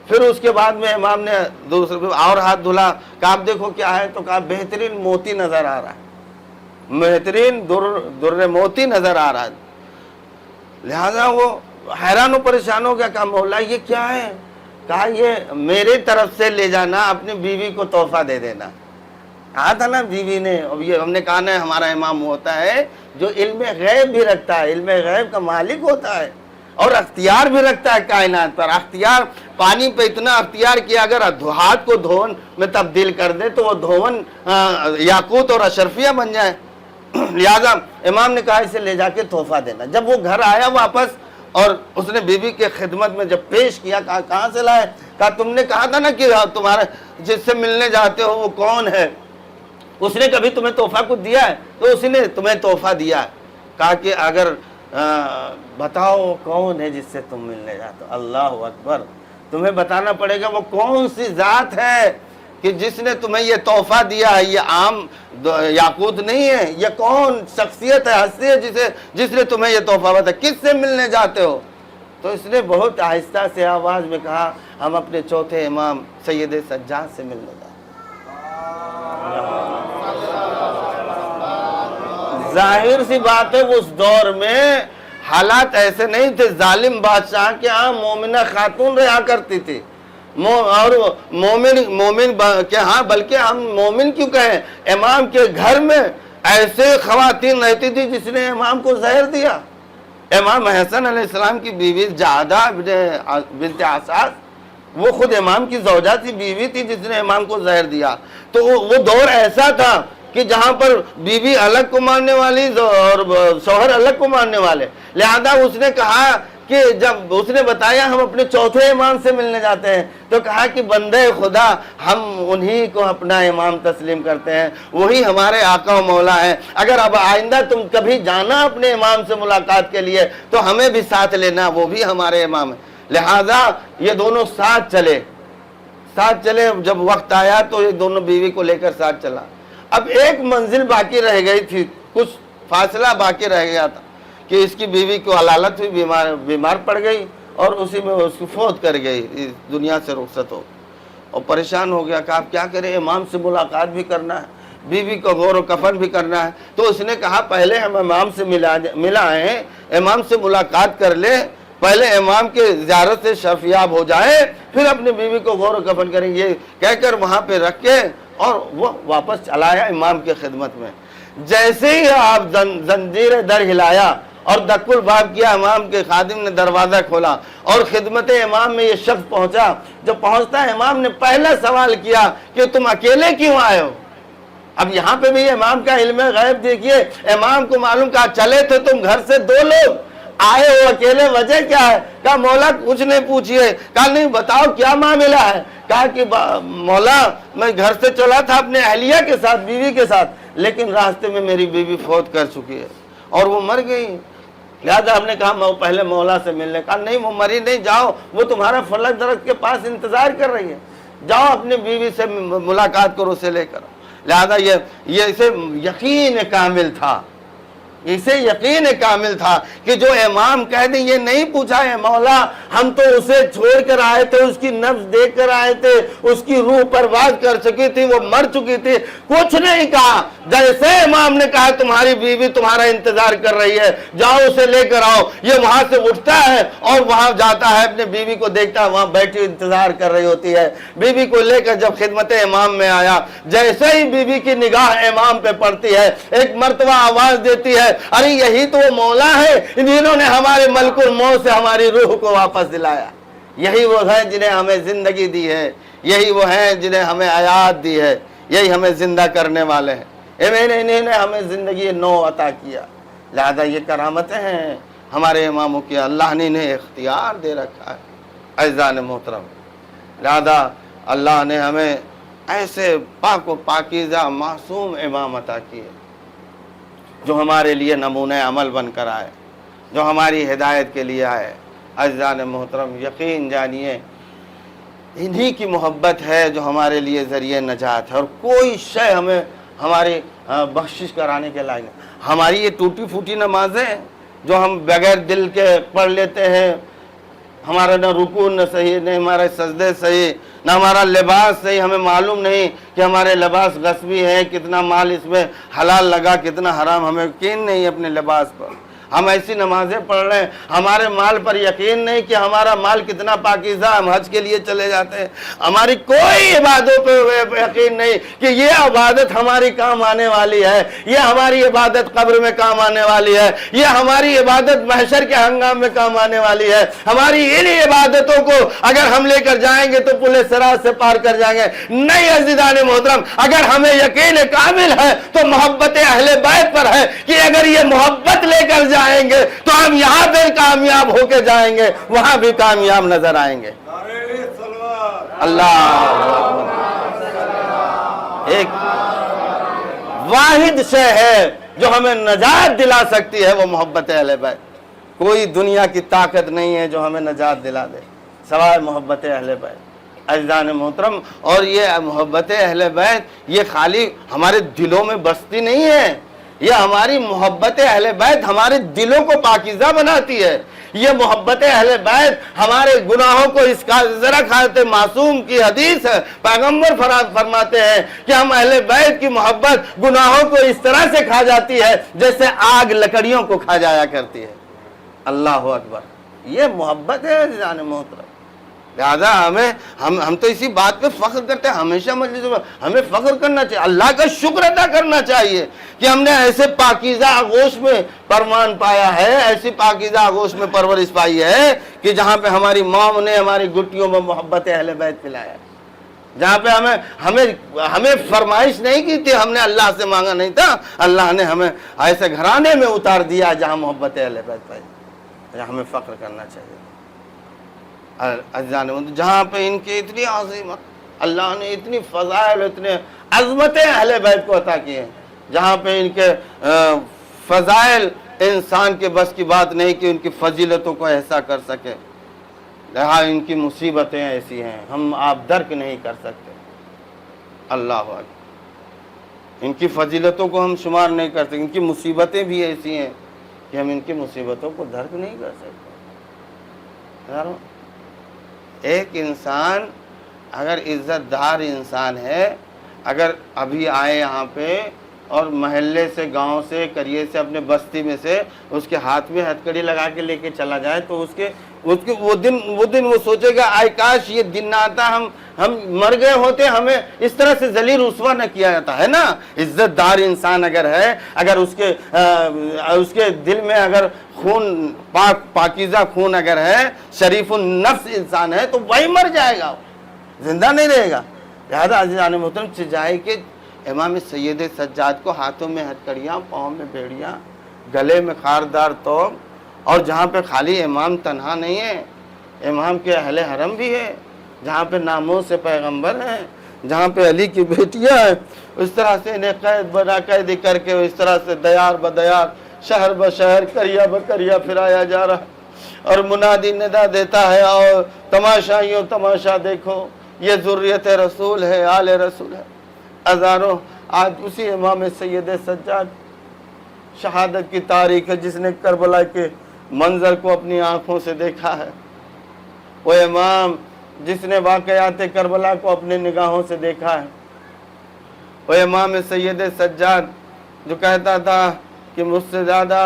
پھر اس کے بعد میں امام نے دوسرے اور ہاتھ دھلا, کہا آپ دیکھو کیا ہے, تو کہا بہترین موتی نظر آ رہا ہے, بہترین در موتی نظر آ رہا ہے. لہذا وہ حیران و پریشان ہو گیا, کہا مولا یہ کیا ہے؟ کہا یہ میری طرف سے لے جانا, اپنی بیوی کو تحفہ دے دینا. کہا تھا نا بیوی نے, اب یہ ہم نے کہا نا ہمارا امام ہوتا ہے جو علم غیب بھی رکھتا ہے, علم غیب کا مالک ہوتا ہے اور اختیار بھی رکھتا ہے کائنات پر. اختیار پانی پہ اتنا اختیار کیا, اگر ہاتھ کو دھون میں تبدیل کر دے تو وہ دھون یاقوت اور اشرفیہ بن جائے. لہذا امام نے کہا اسے لے جا کے تحفہ دینا. جب وہ گھر آیا واپس اور اس نے بیوی کے خدمت میں جب پیش کیا, کہا کہاں سے لائے؟ کہا تم نے کہا تھا نا کہ تمہارا جس سے ملنے جاتے ہو وہ کون ہے, اس نے کبھی تمہیں تحفہ کچھ دیا ہے؟ تو اس نے تمہیں تحفہ دیا ہے. کہا کہ اگر بتاؤ کون ہے جس سے تم ملنے جاتے ہو. اللہ اکبر, تمہیں بتانا پڑے گا وہ کون سی ذات ہے کہ جس نے تمہیں یہ تحفہ دیا ہے. یہ عام یاقوت نہیں ہے, یہ کون شخصیت ہے, ہستی ہے جس نے تمہیں یہ تحفہ بتایا, کس سے ملنے جاتے ہو؟ تو اس نے بہت آہستہ سے آواز میں کہا ہم اپنے چوتھے امام سید سجاد سے ملنے جاتے ہیں. ظاہر سی بات ہے اس دور میں حالات ایسے نہیں تھے. ظالم بادشاہ کے ہاں مومنہ خاتون رہا کرتی تھی, اور مومن کے ہاں, بلکہ ہم مومن کیوں کہیں, امام کے گھر میں ایسے خواتین رہتی تھی جس نے امام کو زہر دیا. امام حسن علیہ السلام کی بیوی جعدہ بنت اساس, وہ خود امام کی زوجہ تھی, بیوی تھی جس نے امام کو زہر دیا. تو وہ دور ایسا تھا کہ جہاں پر بیوی الگ کو ماننے والی اور شوہر الگ کو ماننے والے. لہذا اس نے کہا کہ جب اس نے بتایا ہم اپنے چوتھے امام سے ملنے جاتے ہیں, تو کہا کہ بندے خدا ہم انہی کو اپنا امام تسلیم کرتے ہیں, وہی ہمارے آقا و مولا ہیں. اگر اب آئندہ تم کبھی جانا اپنے امام سے ملاقات کے لیے تو ہمیں بھی ساتھ لینا, وہ بھی ہمارے امام ہیں. لہذا یہ دونوں ساتھ چلے. جب وقت آیا تو یہ دونوں بیوی کو لے کر ساتھ چلا. اب ایک منزل باقی رہ گئی تھی, کچھ فاصلہ باقی رہ گیا تھا کہ اس کی بیوی کو علالت ہوئی, بیمار پڑ گئی اور اسی میں اس کو فوت کر گئی, اس دنیا سے رخصت ہو. اور پریشان ہو گیا کہ آپ کیا کریں, امام سے ملاقات بھی کرنا ہے, بیوی کو غور و کفن بھی کرنا ہے. تو اس نے کہا پہلے ہم امام سے ملا ہیں, امام سے ملاقات کر لیں, پہلے امام کے زیارت سے شفیاب ہو جائے, پھر اپنی بیوی کو غور و کفن کریں. یہ کہہ کر وہاں پہ رکھ کے اور وہ واپس چلایا امام کے خدمت میں. جیسے ہی آپ زنجیر در ہلایا اور دک الباب کیا, امام کے خادم نے دروازہ کھولا اور خدمت امام میں یہ شخص پہنچا. جب پہنچتا ہے امام نے پہلا سوال کیا کہ تم اکیلے کیوں آئے ہو؟ اب یہاں پہ بھی امام کا علم غیب دیکھیے, امام کو معلوم, کہا چلے تھے تم گھر سے 2 لوگ, آئے ہو اکیلے, وجہ کیا ہے؟ کہا مولا کچھ نہیں پوچھئے. کہا نہیں بتاؤ کیا معاملہ ہے؟ کہا کہ مولا میں گھر سے چلا تھا اپنے اہلیہ کے ساتھ, بیوی کے ساتھ, لیکن راستے میں میری بیوی فوت کر چکی ہے اور وہ مر گئی. لہذا ہم نے کہا میں پہلے مولا سے ملنے. کہا نہیں وہ مری نہیں, جاؤ وہ تمہارا فلک درخت کے پاس انتظار کر رہی ہے, جاؤ اپنی بیوی سے ملاقات کرو, اسے لے کر. لہذا یہ اسے یقین کامل تھا, اسے یقین کامل تھا کہ جو امام کہہ دیں, یہ نہیں پوچھا ہے مولا ہم تو اسے چھوڑ کر آئے تھے, اس کی نفس دیکھ کر آئے تھے, اس کی روح پرواز کر چکی تھی, وہ مر چکی تھی, کچھ نہیں کہا. جیسے امام نے کہا تمہاری بیوی تمہارا انتظار کر رہی ہے, جاؤ اسے لے کر آؤ, یہ وہاں سے اٹھتا ہے اور وہاں جاتا ہے, اپنے بیوی کو دیکھتا ہے وہاں بیٹھی انتظار کر رہی ہوتی ہے. بیوی کو لے کر جب خدمت امام میں آیا, جیسے ہی بیوی کی نگاہ امام پہ پڑتی ہے, ایک مرتبہ آواز دیتی ہے, ارے یہی تو وہ مولا ہے جنہوں نے ہمارے ملک الموت سے ہماری روح کو واپس دلایا. یہی وہ ہیں جنہیں ہمیں زندگی دی ہے, یہی وہ ہیں جنہیں ہمیں حیات دی ہے, یہی ہمیں زندہ کرنے والے ہیں. انہیں نے ہمیں زندگی نو عطا کیا. لہذا یہ کرامتیں ہیں ہمارے اماموں کی, اللہ نے انہیں اختیار دے رکھا ہے. عزیزان محترم, لہذا اللہ نے ہمیں ایسے پاک و پاکیزہ معصوم امام عطا کیے جو ہمارے لیے نمونہ عمل بن کر آئے, جو ہماری ہدایت کے لیے آئے, عزیزان محترم یقین جانیے انہی کی محبت ہے جو ہمارے لیے ذریعہ نجات ہے، اور کوئی شے ہمیں ہماری بخشش کرانے کے لائق نہیں۔ ہماری یہ ٹوٹی پھوٹی نمازیں جو ہم بغیر دل کے پڑھ لیتے ہیں، ہمارا نہ رکوع نہ صحیح، نہ ہمارے سجدے صحیح، نہ ہمارا لباس صحیح، ہمیں معلوم نہیں کہ ہمارے لباس غصبی ہے، کتنا مال اس میں حلال لگا کتنا حرام، ہمیں یقین نہیں اپنے لباس پر۔ ہم ایسی نمازیں پڑھ رہے ہیں، ہمارے مال پر یقین نہیں کہ ہمارا مال کتنا پاکیزہ، ہم حج کے لیے چلے جاتے ہیں، ہماری کوئی عبادتوں پہ یقین نہیں کہ یہ عبادت ہماری کام آنے والی ہے، یہ ہماری عبادت قبر میں کام آنے والی ہے، یہ ہماری عبادت محشر کے ہنگام میں کام آنے والی ہے۔ ہماری ان عبادتوں کو اگر ہم لے کر جائیں گے تو پل صراط سے پار کر جائیں گے۔ نہیں عزیزان محترم، اگر ہمیں یقین کامل ہے تو محبت اہل بیت پر ہے کہ اگر یہ محبت لے کر جائیں گے تو ہم یہاں پہ کامیاب ہو کے جائیں گے، وہاں بھی کامیاب نظر آئیں گے۔ اللہ ایک واحد شے ہے جو ہمیں نجات دلا سکتی ہے، وہ محبت اہل بیت۔ کوئی دنیا کی طاقت نہیں ہے جو ہمیں نجات دلا دے سوائے محبت اہل بیت عزیزان محترم۔ اور یہ محبت اہل بیت یہ خالی ہمارے دلوں میں بستی نہیں ہے، یہ ہماری محبت اہل بیت ہمارے دلوں کو پاکیزہ بناتی ہے۔ یہ محبت اہل بیت ہمارے گناہوں کو، اس کا ذرا حضرت معصوم کی حدیث ہے، پیغمبر فرماتے ہیں کہ ہم اہل بیت کی محبت گناہوں کو اس طرح سے کھا جاتی ہے جیسے آگ لکڑیوں کو کھا جایا کرتی ہے۔ اللہ اکبر، یہ محبت ہے عزیزان محترم۔ لہذا ہم تو اسی بات پہ فخر کرتے ہیں، ہمیشہ مجلس میں ہمیں فخر کرنا چاہیے، اللہ کا شکر ادا کرنا چاہیے کہ ہم نے ایسے پاکیزہ آغوش میں پرمان پایا ہے، ایسی پاکیزہ آغوش میں پرورش پائی ہے کہ جہاں پہ ہماری ماں نے ہماری گٹیوں میں محبت اہل بیت پلایا، جہاں پہ ہمیں فرمائش نہیں کی تھی، ہم نے اللہ سے مانگا نہیں تھا، اللہ نے ہمیں ایسے گھرانے میں اتار دیا جہاں محبت اہل بیت پائی، ہمیں فخر کرنا چاہیے عزیزان۔ جہاں پہ ان کی اتنی عظیمت، اللہ نے اتنی فضائل، اتنے عظمتیں اہل بیت کو عطا کی ہیں، جہاں پہ ان کے فضائل انسان کے بس کی بات نہیں کہ ان کی فضیلتوں کو احسا کر سکے، لہٰذا ان کی مصیبتیں ایسی ہیں ہم آپ درک نہیں کر سکتے۔ اللہ اکبر، ان کی فضیلتوں کو ہم شمار نہیں کر سکتے، ان کی مصیبتیں بھی ایسی ہیں کہ ہم ان کی مصیبتوں کو درک نہیں کر سکتے۔ ایک انسان اگر عزت دار انسان ہے، اگر ابھی آئے یہاں پہ اور محلے سے، گاؤں سے، کریے سے، اپنے بستی میں سے اس کے ہاتھ میں ہتھکڑی لگا کے لے کے چلا جائے تو اس کے وہ دن وہ سوچے گا آئے کاش یہ دن نہ آتا، ہم مر گئے ہوتے، ہمیں اس طرح سے ذلیل رسوا نہ کیا جاتا ہے نا۔ عزت دار انسان اگر ہے، اگر اس کے دل میں اگر خون پاکیزہ خون اگر ہے، شریف النفس انسان ہے تو وہی مر جائے گا، زندہ نہیں رہے گا۔ لہذا عزیزان محترم چجائی کے امام سید سجاد کو ہاتھوں میں ہتھکڑیاں، پاؤں میں بیڑیاں، گلے میں خاردار توق، اور جہاں پہ خالی امام تنہا نہیں ہے، امام کے اہل حرم بھی ہے، جہاں پہ ناموں سے پیغمبر ہیں، جہاں پہ علی کی بیٹیاں ہیں، اس طرح سے انہیں قید بنا قیدی کر کے اس طرح سے دیار بدیار، شہر بشہر، قریہ بقریہ پھرایا جا رہا، اور منادی ندا دیتا ہے اور تماشائیوں تماشا دیکھو، یہ ذریت رسول ہے، آل رسول ہے۔ ہزاروں آج اسی امام سید سجاد شہادت کی تاریخ ہے جس نے کربلا کے منظر کو اپنی آنکھوں سے دیکھا ہے، وہ امام جس نے واقعات کربلا کو اپنے نگاہوں سے دیکھا ہے، وہ امام سید سجاد جو کہتا تھا کہ مجھ سے زیادہ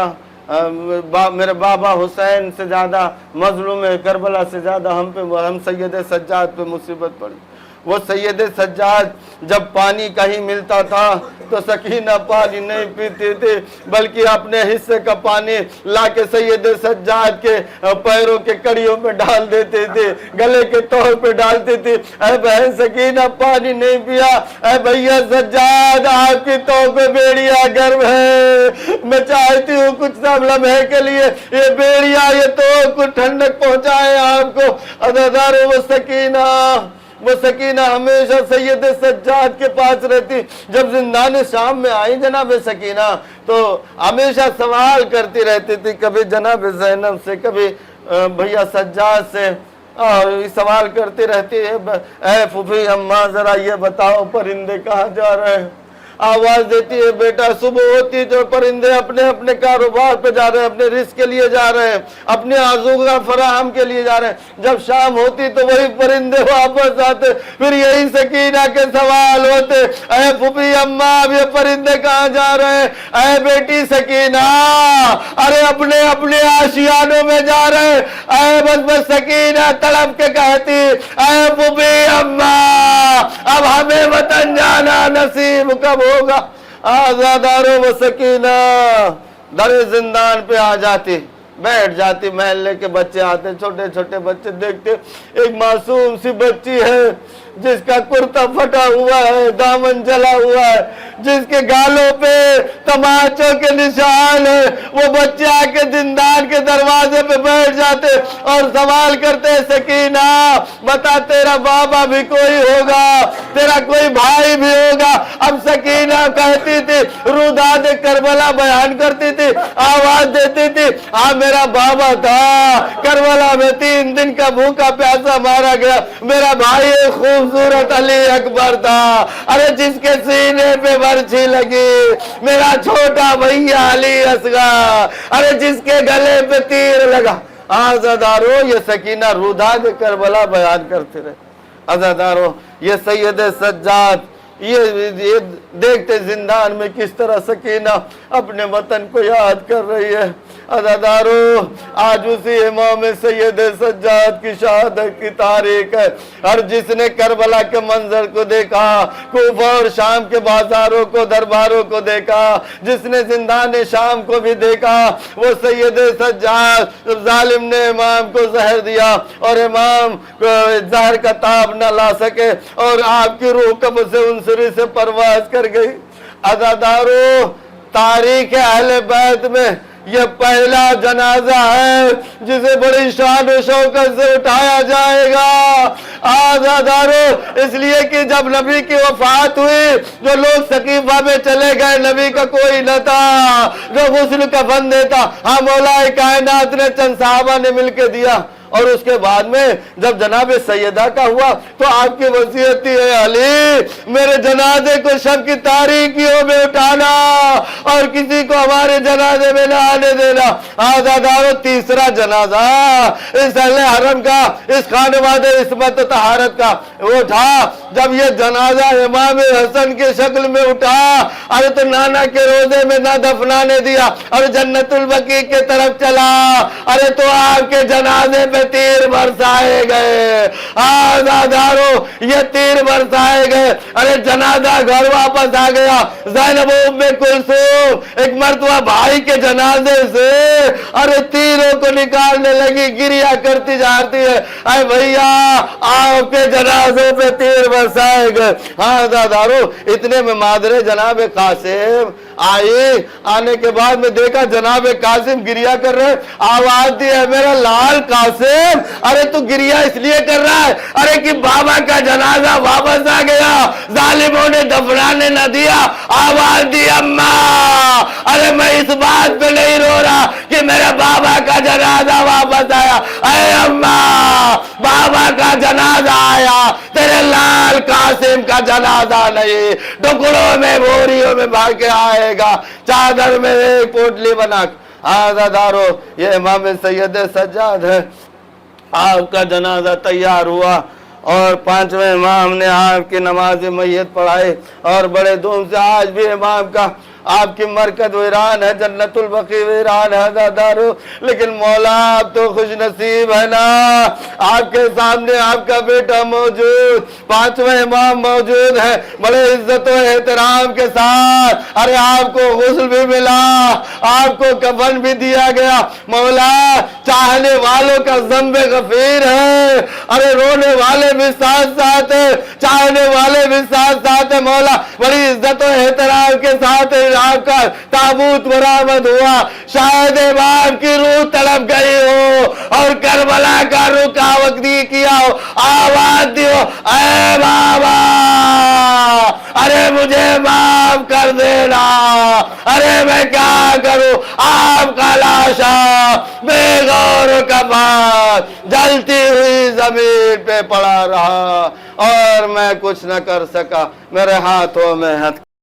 میرے بابا حسین سے زیادہ مظلوم کربلا سے زیادہ ہم سید سجاد پہ مصیبت پڑی۔ وہ سید سجاد جب پانی کہیں ملتا تھا تو سکینہ پانی نہیں پیتے تھے بلکہ اپنے حصے کا پانی لا کے سید سجاد کے پیروں کے کڑیوں میں ڈال دیتے تھے، گلے کے طور پہ ڈالتے تھے۔ اے بہن سکینہ پانی نہیں پیا، اے بھیا سجاد آپ کی تو پہ بیڑیا گرم ہے، میں چاہتی ہوں کچھ لمحے کے لیے یہ بیڑیا یہ تو کچھ ٹھنڈک پہنچائے آپ کو۔ عزیزانو وہ سکینہ ہمیشہ سید سجاد کے پاس رہتی۔ جب زندان شام میں آئی جناب سکینہ تو ہمیشہ سوال کرتی رہتی تھی، کبھی جناب زینب سے، کبھی بھیا سجاد سے سوال کرتی رہتی ہے، اے پھوپھی اماں ذرا یہ بتاؤ پرندے کہاں جا رہے ہیں؟ آواز دیتی ہے بیٹا صبح ہوتی تو پرندے اپنے اپنے کاروبار پہ جا رہے ہیں، اپنے رزق کے لیے جا رہے ہیں، اپنے آذوقہ فراہم کے لیے جا رہے ہیں، جب شام ہوتی تو وہی پرندے واپس آتے، پھر یہی سکینہ کے سوال ہوتے، اے پھوپھی اماں اب یہ پرندے کہاں جا رہے ہیں؟ اے بیٹی سکینہ ارے اپنے اپنے آشیانوں میں جا رہے ہیں۔ اے بس سکینہ تڑپ کے کہتی، اے پھوپھی اماں اب ہمیں وطن جانا نصیب کب ہوگا؟ آزادارو و سکینہ در زندان پہ آ جاتی، بیٹھ جاتی، محلے کے بچے آتے، چھوٹے چھوٹے بچے دیکھتے، ایک معصوم سی بچی ہے جس کا کرتا پھٹا ہوا ہے، دامن جلا ہوا ہے، جس کے گالوں پہ تماچوں کے نشان ہے، وہ بچے آ کے زندان کے دروازے پہ بیٹھ جاتے اور سوال کرتے، سکینہ بتا تیرا بابا بھی کوئی ہوگا، تیرا کوئی بھائی بھی ہوگا؟ اب سکینہ کہتی تھی، روداد کربلا بیان کرتی تھی، آواز دیتی تھی، ہاں میرا بابا تھا، کربلا میں 3 دن کا بھوکا پیاسا مارا گیا، میرا بھائی خوبصورت علی اکبر تھا، ارے جس کے سینے پہ برچھی لگی، میرا چھوٹا بھیا علی اصغر، ارے جس کے گلے پہ تیر لگا۔ آزادارو یہ سکینہ روداد کربلا بیان کرتے رہے۔ عزادارو یہ سید سجاد یہ دیکھتے زندان میں کس طرح سکینہ اپنے وطن کو یاد کر رہی ہے۔ عزادارو آج اسی امام سید سجاد کی شہادت کی تاریخ ہے، اور جس نے کربلا کے منظر کو دیکھا، کوفہ اور شام کے بازاروں کو درباروں کو دیکھا، جس نے زندان شام کو بھی دیکھا، وہ سید سجاد ظالم نے امام کو زہر دیا اور امام زہر کا تاب نہ لا سکے اور آپ کی روح قبر سے انصری سے پرواز کر گئی۔ عزادارو تاریخ اہل بیت میں یہ پہلا جنازہ ہے جسے بڑی شان و شوکت سے اٹھایا جائے گا۔ آزادارو اس لیے کہ جب نبی کی وفات ہوئی جو لوگ سقیفہ میں چلے گئے، نبی کا کوئی نہ تھا جو غسل کفن دیتا، ہاں مولا کائنات نے چند صحابہ نے مل کے دیا، اور اس کے بعد میں جب جناب سیدہ کا ہوا تو آپ کی وصیت تھی، اے علی میرے جنازے کو شب کی تاریکیوں میں اٹھانا اور کسی کو ہمارے جنازے میں نہ آنے دینا۔ آزادارو تیسرا جنازہ اس اہل حرم کا، اس خانواد عصمت و طہارت کا وہ تھا جب یہ جنازہ امام حسن کی شکل میں اٹھا، ارے تو نانا کے روزے میں نہ دفنانے دیا اور جنت البقیع کے طرف چلا، ارے تو آپ کے جنازے پہ تیر برسائے گئے۔ آزادارو یہ تیر برسائے گئے، ارے جنازہ گھر واپس آ گیا۔ زینب ام کلثوم ایک مرتبہ بھائی کے جنازے سے ارے تیروں کو نکالنے لگی، گریا کرتی جاتی ہے، اے بھیا آپ کے جنازے پہ تیر برسائے گئے۔ آزادارو اتنے میں مادر جناب قاسم آئی، آنے کے بعد میں دیکھا جناب قاسم گریا کر رہے، آواز دی ہے میرا لال قاسم، ارے تو گریا اس لیے کر رہا ہے، ارے کہ بابا کا جنازہ واپس آ گیا، ظالموں نے دفنانے نہ دیا۔ آواز دی اماں ارے میں اس بات پہ نہیں رو رہا کہ میرے بابا کا جنازہ واپس آیا، اے اماں بابا کا جنازہ آیا، تیرے لال قاسم کا جنازہ نہیں، ٹکڑوں میں بوریوں میں بھاگ کے آئے گا، چادر میں ایک پوٹلی بنا کے۔ آزادارو یہ امام سید سجاد ہے، آپ کا جنازہ تیار ہوا اور 5ویں امام نے آپ کی نماز میت پڑھائی، اور بڑے دھوم سے آج بھی امام کا آپ کی مرکز ویران ہے، جنت البقیع ویران ہے عزادارو، لیکن مولا آپ تو خوش نصیب ہے نا، آپ کے سامنے آپ کا بیٹا موجود، 5ویں امام موجود ہے، بڑے عزت و احترام کے ساتھ، ارے آپ کو غسل بھی ملا، آپ کو کفن بھی دیا گیا۔ مولا چاہنے والوں کا ذنب غفیر ہے، ارے رونے والے بھی ساتھ ساتھ ہے، چاہنے والے بھی ساتھ ساتھ ہے۔ مولا بڑی عزت و احترام کے ساتھ آپ کا تابوت برآمد ہوا، شاید امام کی روح تڑپ گئی ہو اور کربلا کا رکاوٹ کیا ہو، آواز دیو اے بابا ارے مجھے معاف کر دینا، ارے میں کیا کروں، آپ کا لاشا بے غور پتھروں کا بھار جلتی ہوئی زمین پہ پڑا رہا اور میں کچھ نہ کر سکا، میرے ہاتھوں میں